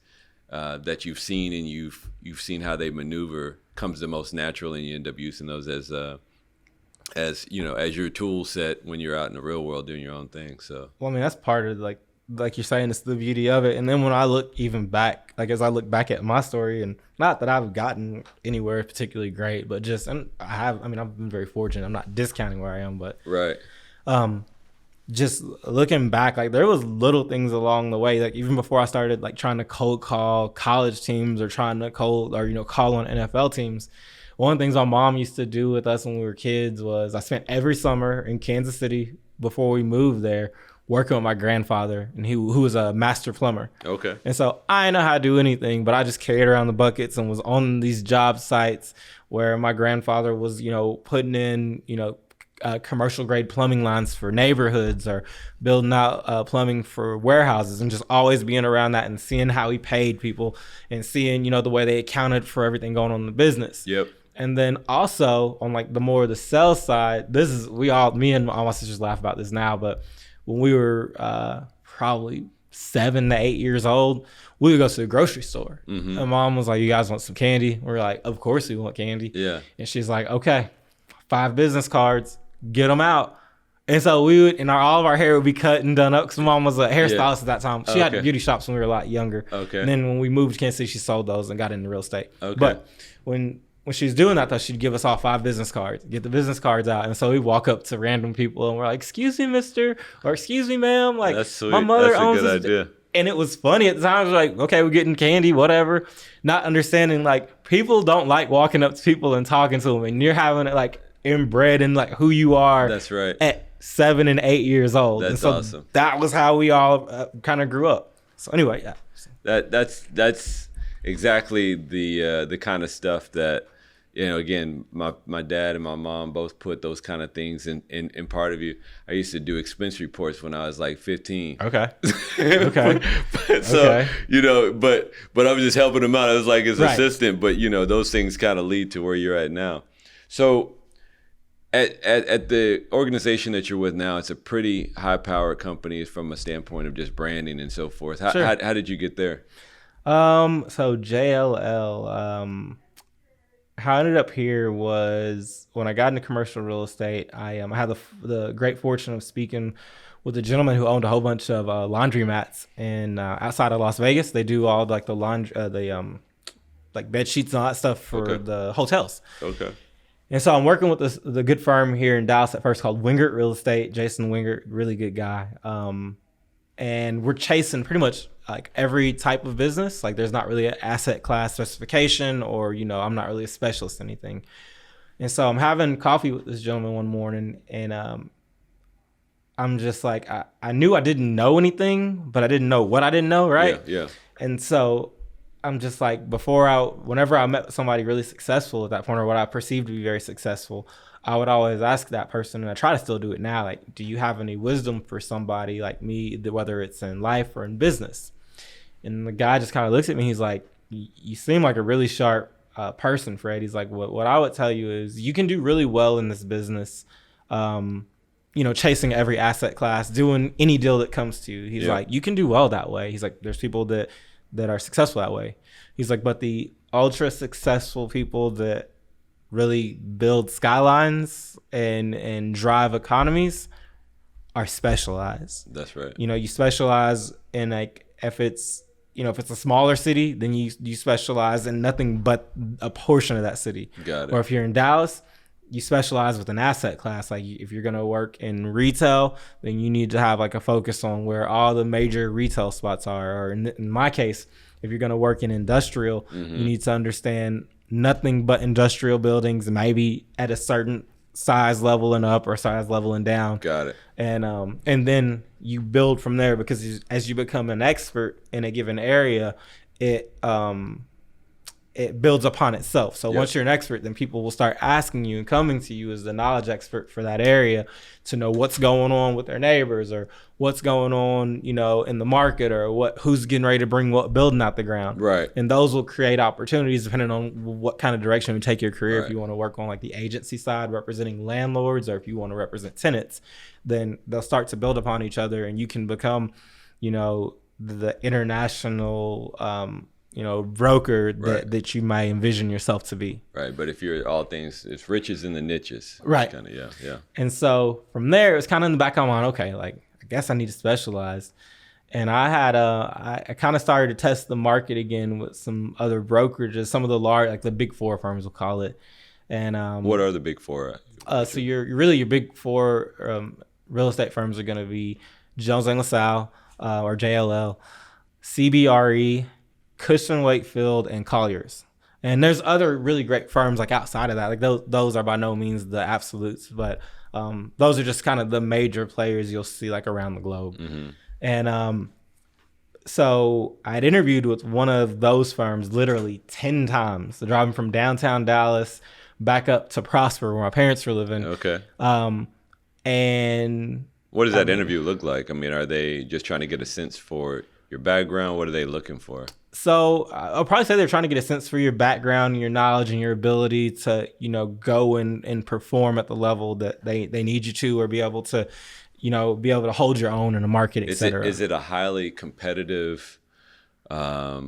S1: that you've seen and you've seen how they maneuver comes the most natural, and you end up using those as your tool set when you're out in the real world doing your own thing. So
S2: well, I mean, that's part of like you're saying, it's the beauty of it. And then when I look even back, like as I look back at my story, and not that I've gotten anywhere particularly great, but just I've been very fortunate. I'm not discounting where I am, but
S1: right.
S2: Just looking back, like there was little things along the way, like even before I started like trying to cold call college teams or trying to call on NFL teams. One of the things my mom used to do with us when we were kids was I spent every summer in Kansas City before we moved there working with my grandfather, and who was a master plumber. Okay. And so I didn't know how to do anything, but I just carried around the buckets and was on these job sites where my grandfather was, putting in, commercial grade plumbing lines for neighborhoods or building out plumbing for warehouses, and just always being around that and seeing how he paid people and seeing, the way they accounted for everything going on in the business. Yep. And then also on like the sales side, me and all my sisters laugh about this now, but when we were probably 7 to 8 years old, we would go to the grocery store. Mm-hmm. And mom was like, you guys want some candy? We were like, of course we want candy. Yeah. And she's like, okay, 5 business cards, get them out. And so we would, and all of our hair would be cut and done up, because mom was a hairstylist at that time. She had beauty shops when we were a lot younger. Okay. And then when we moved to Kansas City, she sold those and got into real estate. Okay. But when she was doing that, though, she'd give us all 5 business cards, get the business cards out. And so we walk up to random people and we're like, excuse me, mister, or excuse me, ma'am. Like, that's sweet. My mother owns this. Idea. And it was funny at the time. I was like, okay, we're getting candy, whatever. Not understanding, like, people don't like walking up to people and talking to them. And you're having it, like, inbred in, like, who you are. That's right. At 7 and 8 years old. That's awesome. That was how we all kind of grew up. So anyway, yeah.
S1: That's exactly the kind of stuff that again, my dad and my mom both put those kind of things in part of you. I used to do expense reports when I was like 15.
S2: Okay. Okay.
S1: So,
S2: okay.
S1: but I was just helping them out. I was like his
S2: Right.
S1: assistant, but those things kind of lead to where you're at now. So at the organization that you're with now, it's a pretty high powered company from a standpoint of just branding and so forth. How,
S2: Sure.
S1: how did you get there?
S2: So JLL, how I ended up here was when I got into commercial real estate. I had the great fortune of speaking with a gentleman who owned a whole bunch of laundromats in outside of Las Vegas. They do all like the laundry, like bed sheets and all that stuff for the hotels.
S1: Okay.
S2: And so I'm working with the good firm here in Dallas at first called Wingert Real Estate. Jason Wingert, really good guy. And we're chasing pretty much like every type of business. Like there's not really an asset class specification, or I'm not really a specialist in anything. And so I'm having coffee with this gentleman one morning, and I'm just like, I knew I didn't know anything, but I didn't know what I didn't know, right?
S1: Yeah.
S2: And so I'm just like, whenever I met somebody really successful at that point, or what I perceived to be very successful, I would always ask that person, and I try to still do it now, like, do you have any wisdom for somebody like me, whether it's in life or in business? And the guy just kind of looks at me. He's like, you seem like a really sharp person, Fred. He's like, what I would tell you is you can do really well in this business, chasing every asset class, doing any deal that comes to you. He's like, you can do well that way. He's like, there's people that are successful that way. He's like, but the ultra successful people that really build skylines and drive economies are specialized.
S1: That's right.
S2: You specialize in, like, if it's a smaller city, then you specialize in nothing but a portion of that city.
S1: Got it.
S2: Or if you're in Dallas, you specialize with an asset class. Like if you're going to work in retail, then you need to have like a focus on where all the major retail spots are. Or in my case, if you're going to work in industrial, you need to understand nothing but industrial buildings, maybe at a certain size level and up or size level and down.
S1: Got it.
S2: And then you build from there, because as you become an expert in a given area, it builds upon itself. So once you're an expert, then people will start asking you and coming to you as the knowledge expert for that area to know what's going on with their neighbors, or what's going on, in the market, or who's getting ready to bring what building out the ground.
S1: Right.
S2: And those will create opportunities depending on what kind of direction you take your career.
S1: Right.
S2: If you want to work on like the agency side representing landlords, or if you want to represent tenants, then they'll start to build upon each other, and you can become, the international broker that you might envision yourself to be.
S1: Right. But if you're all things, it's riches in the niches.
S2: Right.
S1: Kind of, yeah.
S2: And so from there, it was kind of in the back of my mind, okay, like, I guess I need to specialize. And I had I kind of started to test the market again with some other brokerages, some of the large, like the big four firms, we'll call it. And
S1: what are the big four?
S2: So your big four real estate firms are going to be Jones Lang LaSalle, or JLL, CBRE, Cushman Wakefield, and Colliers. And there's other really great firms like outside of that. Like those are by no means the absolutes, but those are just kind of the major players you'll see like around the globe. And so I'd interviewed with one of those firms literally 10 times, driving from downtown Dallas back up to Prosper, where my parents were living.
S1: Okay.
S2: And
S1: what does that interview look like? I mean, are they just trying to get a sense for your background? What are they looking for?
S2: So I'll probably say they're trying to get a sense for your background and your knowledge and your ability to, go and perform at the level that they need you to, or be able to hold your own in the market, et cetera.
S1: Is it a highly competitive, type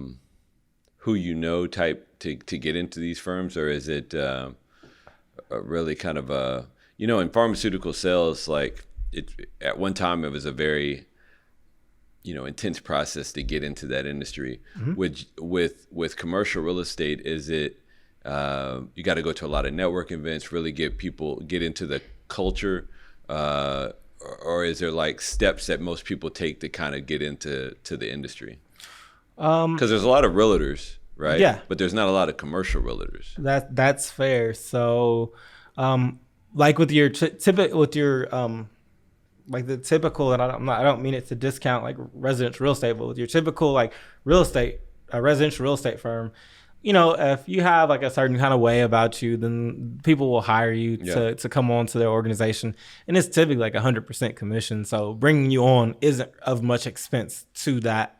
S1: to get into these firms, or is it a really kind of in pharmaceutical sales, like at one time it was a very intense process to get into that industry. With commercial real estate, is it you got to go to a lot of network events, really get into the culture, or is there like steps that most people take to kind of get into the industry? Because there's a lot of realtors, right?
S2: Yeah.
S1: But there's not a lot of commercial realtors.
S2: That's fair. So, like with your like the typical, and I don't mean it to discount like residential real estate, but with your typical like residential real estate firm, if you have like a certain kind of way about you, then people will hire you to come on to their organization. And it's typically like 100% commission. So bringing you on isn't of much expense to that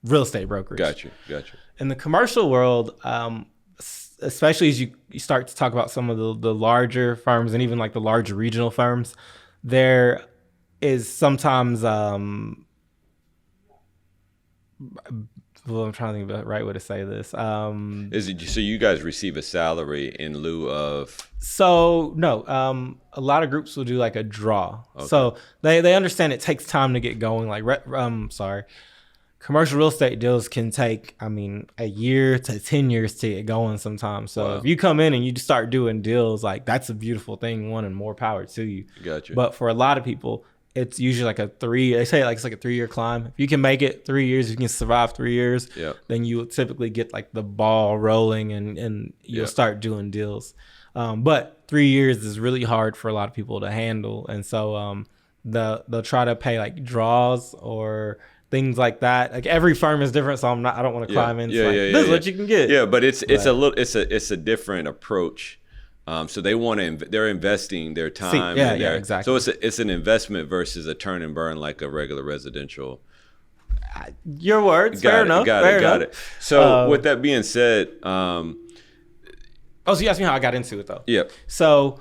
S2: real estate brokerage.
S1: Gotcha.
S2: In the commercial world, especially as you start to talk about some of the larger firms and even like the larger regional firms, there is sometimes well, I'm trying to think about the right way to say this.
S1: Is it so you guys receive a salary in lieu of?
S2: So no, a lot of groups will do like a draw. Okay. So they understand it takes time to get going. Like commercial real estate deals can take, a year to 10 years to get going sometimes. So if you come in and you just start doing deals, like that's a beautiful thing. One, and more power to you.
S1: Gotcha.
S2: But for a lot of people, it's usually like they say like it's like a 3-year climb. If you can make it 3 years, if you can survive 3 years, then you will typically get like the ball rolling and you'll start doing deals. But 3 years is really hard for a lot of people to handle. And so they'll try to pay like draws or things like that. Like every firm is different, so I don't want to climb in. This is what you can get.
S1: Yeah, but it's a different approach. So they're investing their time.
S2: Exactly.
S1: So it's an investment versus a turn and burn like a regular residential.
S2: Your words. Fair enough.
S1: Got it. So with that being said,
S2: so you asked me how I got into it though.
S1: Yep.
S2: So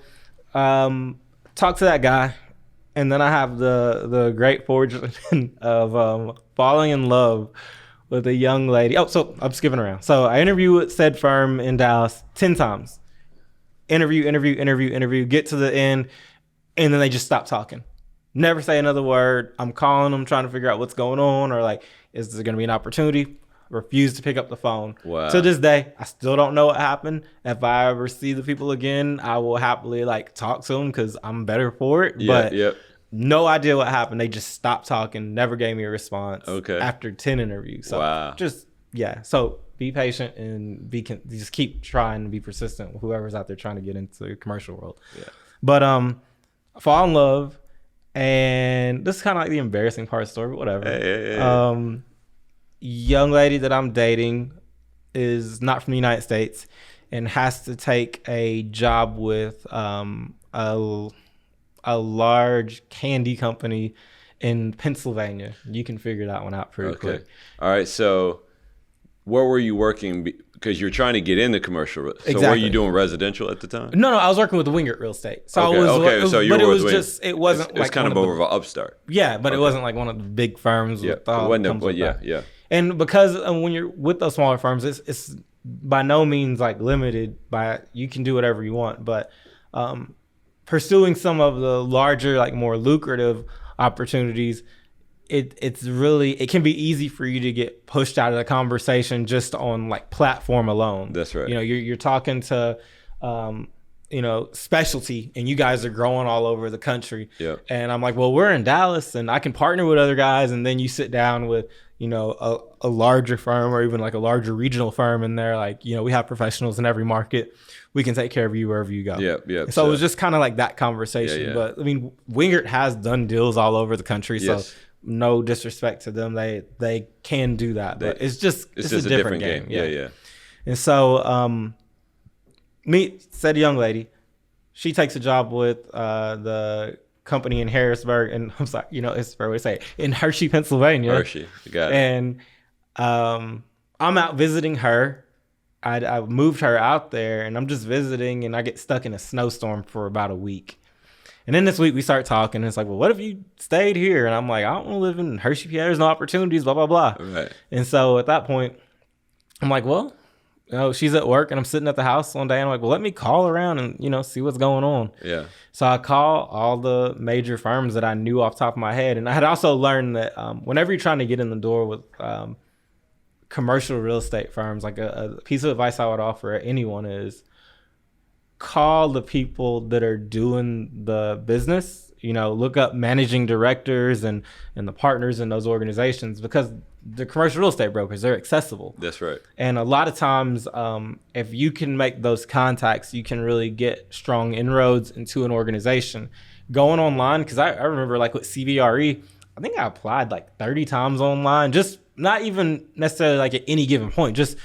S2: talk to that guy, and then I have the great fortune of falling in love with a young lady. Oh, so I'm skipping around. So I interviewed with said firm in Dallas 10 times. Interview, get to the end, and then they just stop talking. Never say another word. I'm calling them, trying to figure out what's going on, or like, is there going to be an opportunity? Refuse to pick up the phone.
S1: Wow.
S2: To this day, I still don't know what happened. If I ever see the people again, I will happily like talk to them because I'm better for it. No idea what happened. They just stopped talking, never gave me a response after 10 interviews. So So be patient and just keep trying to be persistent with whoever's out there trying to get into the commercial world.
S1: Yeah.
S2: But I fall in love, and this is kind of like the embarrassing part of the story, but whatever.
S1: Hey.
S2: Young lady that I'm dating is not from the United States and has to take a job with a large candy company in Pennsylvania. You can figure that one out pretty quick.
S1: All right, so where were you working? Because you're trying to get into commercial. So
S2: exactly.
S1: Were you doing residential at the time?
S2: No, I was working with the Wingert Real Estate. So it wasn't
S1: it's kind of more of an upstart.
S2: Yeah, but it wasn't like one of the big firms. And because when you're with those smaller firms, it's by no means like limited by you can do whatever you want. But pursuing some of the larger, like more lucrative opportunities, it can be easy for you to get pushed out of the conversation just on like platform alone.
S1: That's right.
S2: You're talking to specialty, and you guys are growing all over the country.
S1: Yeah.
S2: And I'm like, well, we're in Dallas and I can partner with other guys, and then you sit down with a larger firm or even like a larger regional firm, and they're like, we have professionals in every market. We can take care of you wherever you go.
S1: Yeah.
S2: So it was just kind of like that conversation.
S1: Yeah.
S2: But Wingert has done deals all over the country.
S1: Yes.
S2: So no disrespect to them, they can do that, but it's just a different game.
S1: Yeah.
S2: And so meet said young lady. She takes a job with the company in Harrisburg, and I'm sorry, it's fair way to say it, in Hershey, Pennsylvania.
S1: Hershey, got it.
S2: And I'm out visiting her. I moved her out there, and I'm just visiting, and I get stuck in a snowstorm for about a week. And then this week we start talking, and it's like, well, what if you stayed here? And I'm like, I don't want to live in Hershey, PA. There's no opportunities, blah, blah, blah.
S1: Right.
S2: And so at that point, I'm like, well, she's at work, and I'm sitting at the house one day, and I'm like, well, let me call around and, see what's going on.
S1: Yeah.
S2: So I call all the major firms that I knew off the top of my head. And I had also learned that whenever you're trying to get in the door with commercial real estate firms, like a piece of advice I would offer anyone is call the people that are doing the business. Look up managing directors and the partners in those organizations, because the commercial real estate brokers, they're accessible.
S1: That's right.
S2: And a lot of times, if you can make those contacts, you can really get strong inroads into an organization. Going online, because I remember like with CBRE, I think I applied like 30 times online, just not even necessarily like at any given point, just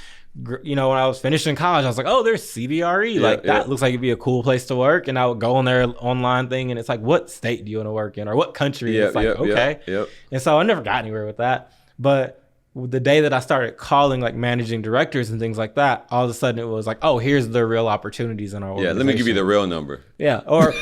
S2: you know, when I was finishing college, I was like, oh, there's CBRE. Like that looks like it'd be a cool place to work. And I would go on their online thing and it's like, what state do you want to work in or what country? It's like, okay. And so I never got anywhere with that. But the day that I started calling like managing directors and things like that, all of a sudden it was like, oh, here's the real opportunities in our organization.
S1: Let me give you the real number.
S2: Yeah, or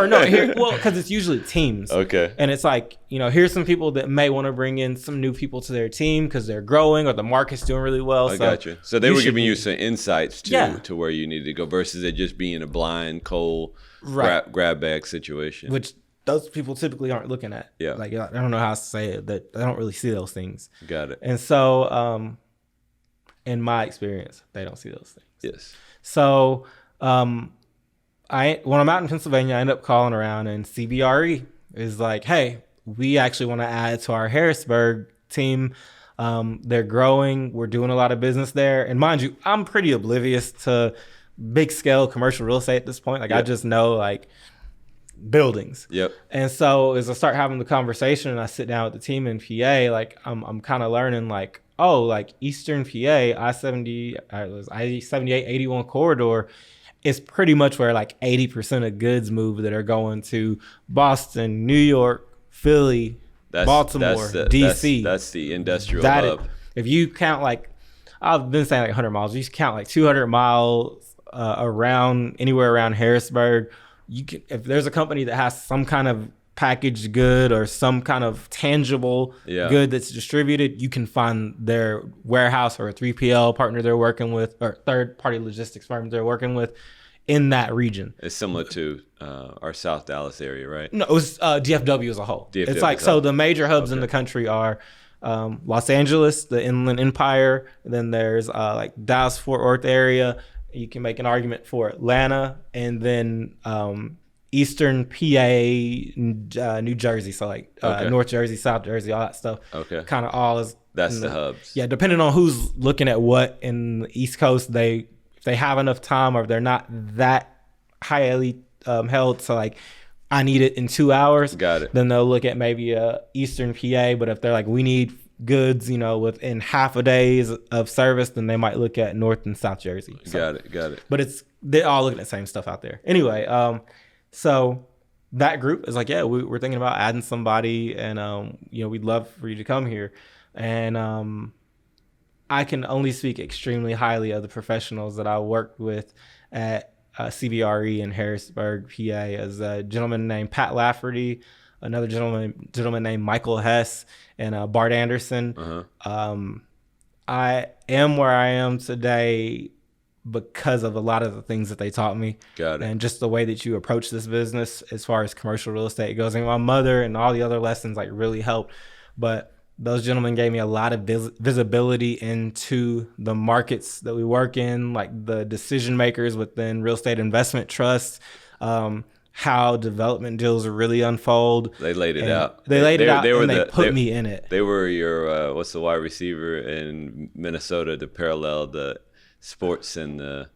S2: no, here, well, because it's usually teams.
S1: Okay.
S2: And it's like, you know, here's some people that may want to bring in some new people to their team because they're growing or the market's doing really well.
S1: I got you. So they were giving you some insights to where you needed to go versus it just being a blind, cold grab bag situation.
S2: Which those people typically aren't looking at.
S1: Yeah.
S2: Like, I don't know how to say it, that I don't really see those things.
S1: Got it.
S2: And so, in my experience, they don't see those things.
S1: Yes.
S2: So, when I'm out in Pennsylvania, I end up calling around and CBRE is like, hey, we actually want to add to our Harrisburg team. They're growing. We're doing a lot of business there. And mind you, I'm pretty oblivious to big scale commercial real estate at this point. Like I just know like buildings.
S1: Yep.
S2: And so as I start having the conversation and I sit down with the team in PA, like I'm kind of learning like, oh, like Eastern PA, I-78, 81 corridor is pretty much where like 80% of goods move that are going to Boston, New York, Philly, Baltimore, DC.
S1: That's the industrial hub.
S2: If you count like, I've been saying like 100 miles, you count like 200 miles around anywhere around Harrisburg, you can, if there's a company that has some kind of packaged good or some kind of tangible good that's distributed, you can find their warehouse or a 3PL partner they're working with or third party logistics firm they're working with in that region.
S1: It's similar to our South Dallas area, right?
S2: No, it was DFW as a whole.
S1: DFW
S2: it's like, so the major hubs in the country are Los Angeles, the Inland Empire, and then there's like Dallas Fort Worth area. You can make an argument for Atlanta, and then Eastern PA, New Jersey, so like North Jersey, South Jersey, all that stuff. Okay, kind of all is
S1: that's the hubs.
S2: Yeah, depending on who's looking at what in the East Coast, if they have enough time or if they're not that highly held to like, I need it in 2 hours.
S1: Got it.
S2: Then they'll look at maybe Eastern PA, but if they're like, we need goods, you know, within half a day's of service, then they might look at North and South Jersey.
S1: So, got it.
S2: But they're all looking at the same stuff out there. Anyway, so that group is like, yeah, we're thinking about adding somebody, and you know, we'd love for you to come here. And I can only speak extremely highly of the professionals that I worked with at CBRE in Harrisburg, PA, as a gentleman named Pat Lafferty, another gentleman named Michael Hess, and Bart Anderson. I am where I am today because of a lot of the things that they taught me.
S1: Got it.
S2: And just the way that you approach this business as far as commercial real estate goes. And my mother and all the other lessons like really helped. But those gentlemen gave me a lot of visibility into the markets that we work in, like the decision makers within real estate investment trusts, how development deals really unfold.
S1: They laid it out.
S2: They laid it out, and they put me in it.
S1: They were your, what's the wide receiver in Minnesota to parallel the sports and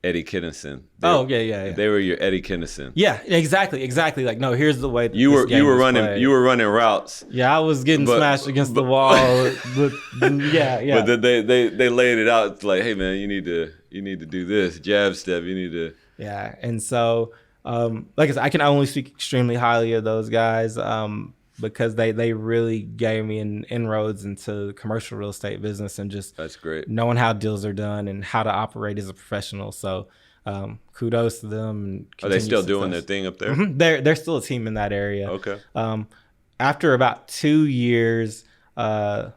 S1: Eddie Kinnison.
S2: Yeah.
S1: They were your Eddie Kinnison.
S2: Yeah, exactly. Like, no, here's the way
S1: you were running routes.
S2: Yeah, I was getting smashed against the wall. But
S1: then they laid it out. It's like, hey man, you need to do this jab step. You need to.
S2: Yeah, and so like I said, I can only speak extremely highly of those guys because they really gave me an inroads into the commercial real estate business and just
S1: that's great,
S2: knowing how deals are done and how to operate as a professional. So kudos to them. And
S1: are they still doing their thing up there?
S2: Mm-hmm. They're still a team in that area.
S1: Okay.
S2: After about 2 years, I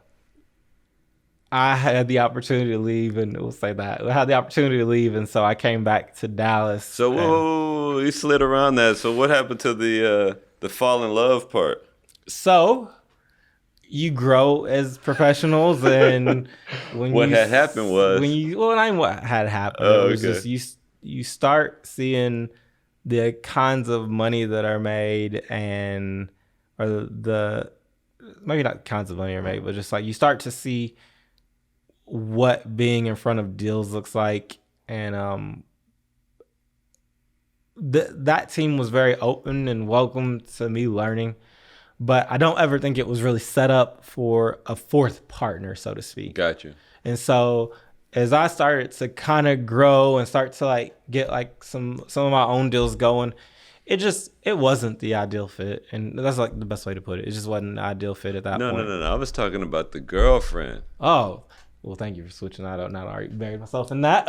S2: had the opportunity to leave, and we'll say that I had the opportunity to leave, and so I came back to Dallas.
S1: So whoa, you slid around that. So what happened to the fall in love part?
S2: So you grow as professionals, and
S1: what had happened was
S2: what had happened. It was just you start seeing the kinds of money that are made, or the maybe not kinds of money are made, but just like you start to see what being in front of deals looks like, and that team was very open and welcome to me learning. But I don't ever think it was really set up for a fourth partner, so to speak.
S1: Gotcha.
S2: And so as I started to kind of grow and start to like get like some of my own deals going, it wasn't the ideal fit, and that's like the best way to put it. It just wasn't the ideal fit at that
S1: No,
S2: point.
S1: no. I was talking about the girlfriend.
S2: Oh, well, thank you for switching that up. Now I already buried myself in that.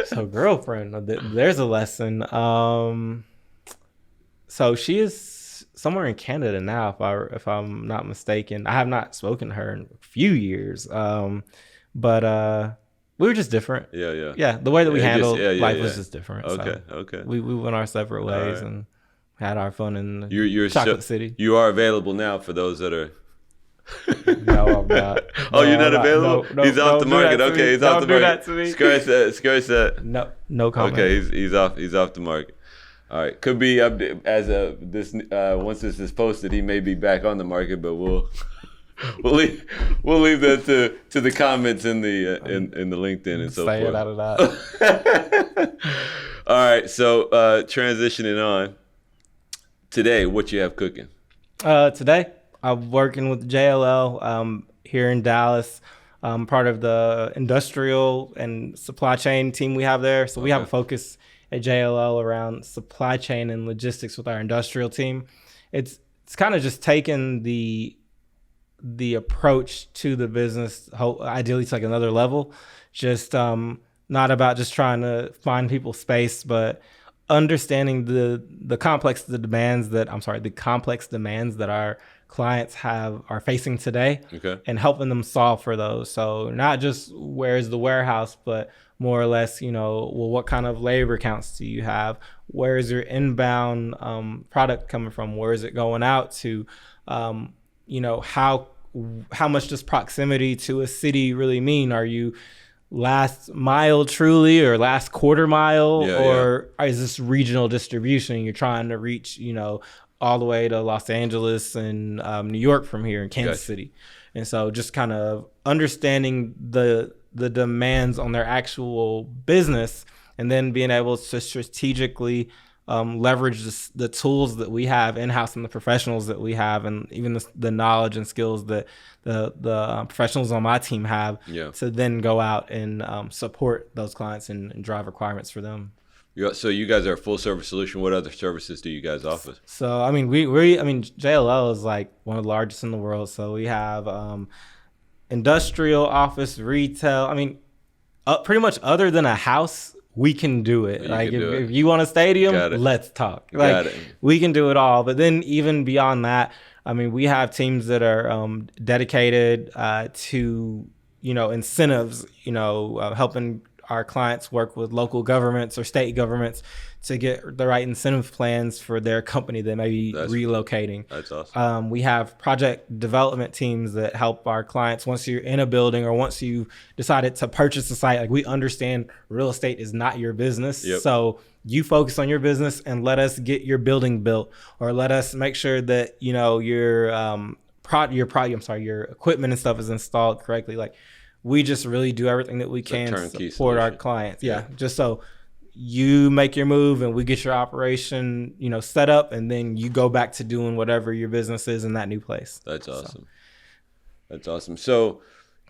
S2: So girlfriend, there's a lesson. So she is somewhere in Canada now, if I'm not mistaken. I have not spoken to her in a few years. But we were just different.
S1: Yeah.
S2: Yeah, the way that we handled life
S1: yeah.
S2: was just different.
S1: Okay,
S2: so
S1: okay.
S2: We went our separate ways
S1: right.
S2: and had our fun in
S1: You're
S2: Chocolate City.
S1: You are available now for those that are.
S2: No, I'm not.
S1: Oh, you're not available?
S2: No,
S1: he's off the market. Okay, he's off the market.
S2: Don't do that to me.
S1: Scratch that.
S2: No comment.
S1: Okay, he's off the market. All right, could be up as this once this is posted, he may be back on the market, but we'll leave that to the comments in the LinkedIn and so forth.
S2: Stay out of that.
S1: All right, so transitioning on today, what you have cooking?
S2: Today I'm working with JLL here in Dallas. Part of the industrial and supply chain team we have there. So we have a focus at JLL around supply chain and logistics with our industrial team. It's kind of just taking the approach to the business, ideally to like another level. Just not about just trying to find people space, but understanding the complex demands that our clients are facing today, and helping them solve for those. So not just where's the warehouse, but more or less, what kind of labor counts do you have? Where is your inbound product coming from? Where is it going out to? How much does proximity to a city really mean? Are you last mile truly, or last quarter mile, or is this regional distribution? You're trying to reach, all the way to Los Angeles and New York from here in Kansas City. And so just kind of understanding the demands on their actual business, and then being able to strategically leverage the tools that we have in-house and the professionals that we have, and even the knowledge and skills that the professionals on my team have, to then go out and support those clients and drive requirements for them.
S1: So you guys are a full service solution. What other services do you guys offer?
S2: So I mean, JLL is like one of the largest in the world. So we have industrial, office, retail. I mean, pretty much other than a house, we can do it. If you want a stadium, let's talk. We can do it all. But then even beyond that, I mean, we have teams that are dedicated to incentives. Helping our clients work with local governments or state governments to get the right incentive plans for their company that may be relocating.
S1: That's awesome.
S2: We have project development teams that help our clients once you're in a building or once you decided to purchase a site. Like, we understand real estate is not your business. So you focus on your business and let us get your building built, or let us make sure that, your equipment and stuff is installed correctly. Like, we just really do everything that we can to support our clients. Just so you make your move and we get your operation, set up, and then you go back to doing whatever your business is in that new place.
S1: That's awesome. That's awesome. So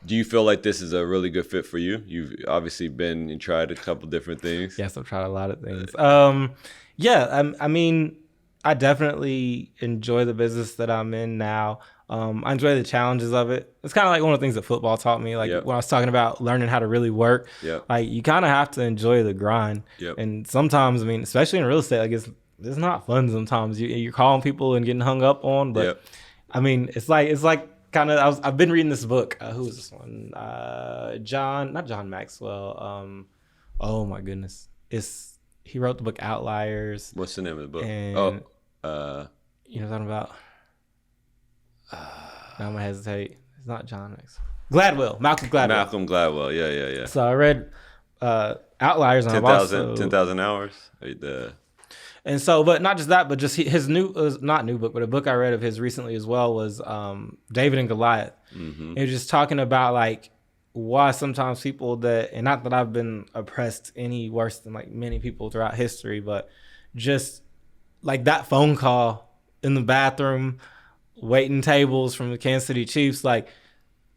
S1: do you feel like this is a really good fit for you? You've obviously been and tried a couple different things.
S2: Yes, I've tried a lot of things. I mean, I definitely enjoy the business that I'm in now. I enjoy the challenges of it. It's kind of like one of the things that football taught me. Like when I was talking about learning how to really work, like you kind of have to enjoy the grind. And sometimes, I mean, especially in real estate, like it's not fun sometimes. You're calling people and getting hung up on. But I mean, it's like kind of, I've been reading this book. Who is this one? Not John Maxwell. Oh my goodness. He wrote the book Outliers.
S1: What's the name of the book?
S2: You know what I'm talking about? Now I'm gonna hesitate. It's not John Maxwell. Malcolm Gladwell.
S1: Malcolm Gladwell. Yeah.
S2: So I read Outliers on
S1: 10,000 hours.
S2: And so, but not just that, but just his not new book, but a book I read of his recently as well was David and Goliath. It was just talking about like why sometimes people and not that I've been oppressed any worse than like many people throughout history, but just like that phone call in the bathroom, waiting tables from the Kansas City Chiefs, like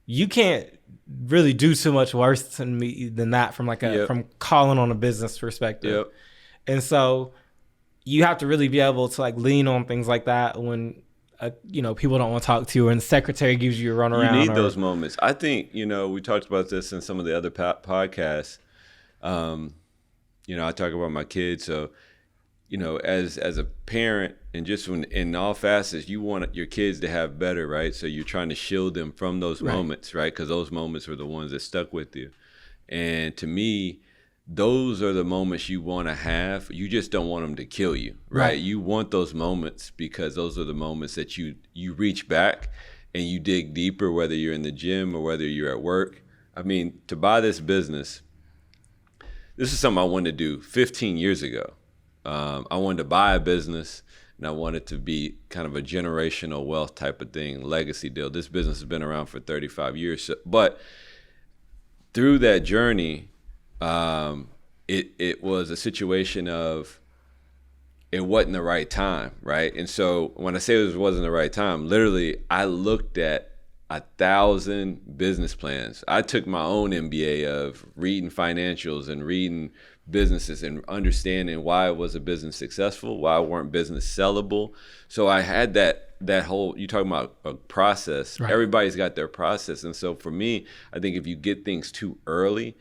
S2: you can't really do too much worse than me than that from like a
S1: Yep.
S2: from calling on a business perspective.
S1: Yep.
S2: And so you have to really be able to like lean on things like that when people don't want to talk to you, and the secretary gives you a runaround.
S1: You need those moments. I think, we talked about this in some of the other podcasts. I talk about my kids. So, as a parent, and just in all facets, you want your kids to have better, right? So you're trying to shield them from those moments, right? Because those moments are the ones that stuck with you. And to me, those are the moments you want to have. You just don't want them to kill you, right? You want those moments because those are the moments that you reach back and you dig deeper, whether you're in the gym or whether you're at work. I mean, to buy this business, this is something I wanted to do 15 years ago. I wanted to buy a business, and I wanted to be kind of a generational wealth type of thing, legacy deal. This business has been around for 35 years. But through that journey, it was a situation of it wasn't the right time, right? And so when I say it wasn't the right time, literally I looked at 1,000 business plans. I took my own MBA of reading financials and reading businesses and understanding why was a business successful, why weren't business sellable. So I had that whole, you talking about a process, right. Everybody's got their process. And so for me, I think if you get things too early,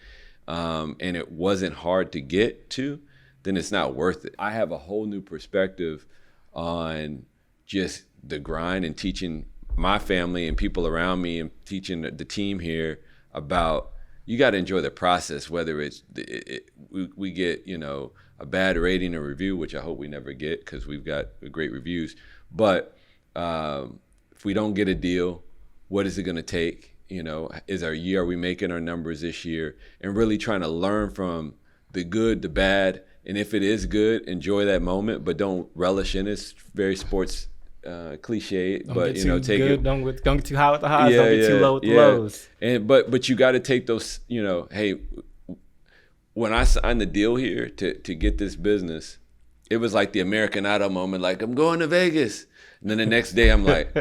S1: and it wasn't hard to get to, then it's not worth it. I have a whole new perspective on just the grind and teaching my family and people around me and teaching the team here about you got to enjoy the process, whether it's we get a bad rating or review, which I hope we never get because we've got great reviews. But if we don't get a deal, what is it going to take? Are we making our numbers this year? And really trying to learn from the good, the bad. And if it is good, enjoy that moment, but don't relish in it. It's very sports cliche, but take
S2: good,
S1: it.
S2: Don't get too high with the highs. Don't get too low with the lows.
S1: And but you got to take those. Hey, when I signed the deal here to get this business, it was like the American Idol moment. Like, I'm going to Vegas. And then the next day I'm like,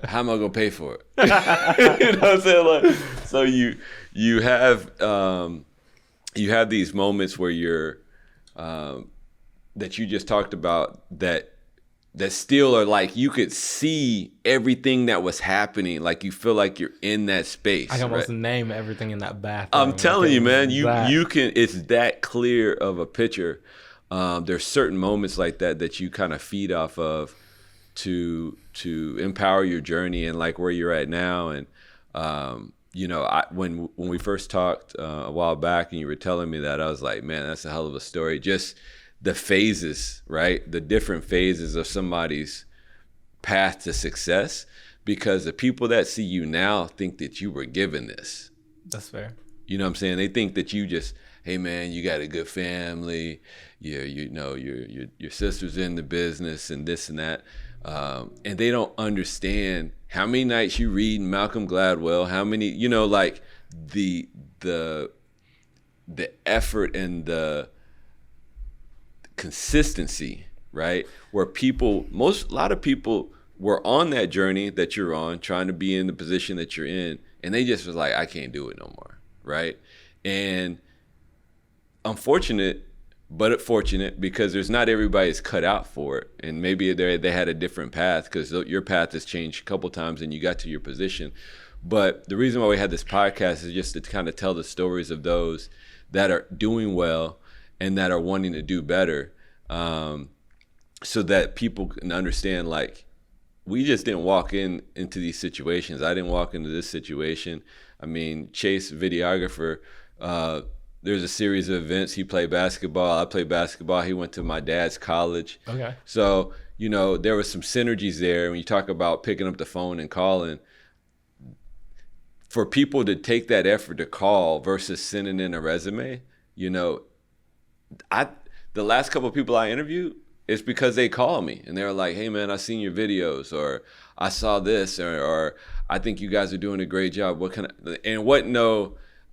S1: how am I gonna pay for it? You know what I'm saying? Like, so you have these moments where you're that you just talked about that still are like you could see everything that was happening. Like you feel like you're in that space.
S2: I can almost name everything in that bathroom.
S1: I'm telling you, man, you can. It's that clear of a picture. There's certain moments like that you kind of feed off of to empower your journey and like where you're at now. And when we first talked a while back and you were telling me that, I was like, man, that's a hell of a story. Just the phases, right? The different phases of somebody's path to success, because the people that see you now think that you were given this.
S2: That's fair.
S1: You know what I'm saying? They think that you just, hey man, you got a good family, your sister's in the business and this and that. And they don't understand how many nights you read Malcolm Gladwell, how many, like the effort and the consistency, right? Where a lot of people were on that journey that you're on, trying to be in the position that you're in, and they just was like, I can't do it no more, right? And unfortunate, but fortunate, because there's not everybody's cut out for it, and maybe they had a different path because your path has changed a couple times and you got to your position. But the reason why we had this podcast is just to kind of tell the stories of those that are doing well and that are wanting to do better, so that people can understand, like, we just didn't walk into these situations. I didn't walk into this situation. I mean, Chase, videographer, there's a series of events. He played basketball. I played basketball. He went to my dad's college.
S2: Okay.
S1: So, there was some synergies there. When you talk about picking up the phone and calling, for people to take that effort to call versus sending in a resume, the last couple of people I interviewed, it's because they called me and they were like, hey man, I seen your videos, or I saw this, or I think you guys are doing a great job.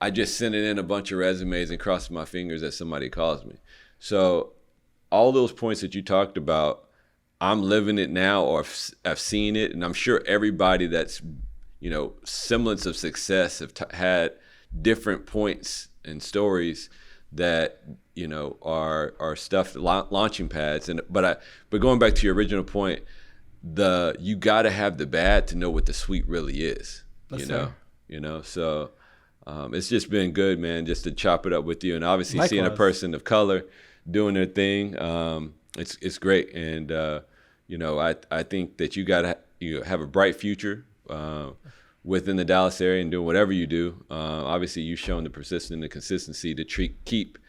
S1: I just sent in a bunch of resumes and crossed my fingers that somebody calls me. So all those points that you talked about, I'm living it now, or I've seen it. And I'm sure everybody that's semblance of success have had different points and stories that are stuff launching pads. But going back to your original point, you got to have the bad to know what the sweet really is.
S2: That's
S1: So it's just been good, man, just to chop it up with you, and obviously
S2: Likewise.
S1: seeing a person of color doing their thing, it's great. And I think that you have a bright future within the Dallas area and doing whatever you do. Obviously, you've shown the persistence and the consistency to keep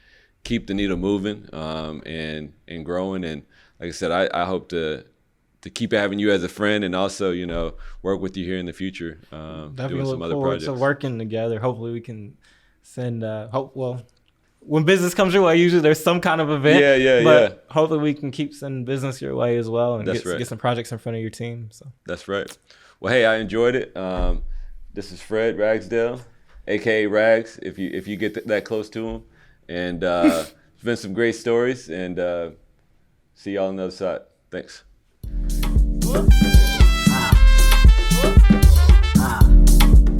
S1: the needle moving and growing. And like I said, I hope to keep having you as a friend, and also work with you here in the future.
S2: Definitely
S1: doing some
S2: look
S1: other
S2: forward
S1: projects.
S2: to working together. Hopefully, we can send. When business comes your way, usually there's some kind of event. But hopefully, we can keep sending business your way as well, and get some projects in front of your team. So
S1: that's right. Well, hey, I enjoyed it. This is Fred Ragsdale, aka Rags, if you get that close to him, and it's been some great stories. And see y'all on the other side. Thanks.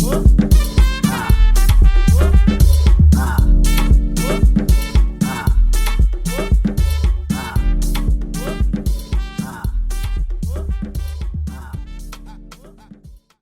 S3: Whoop.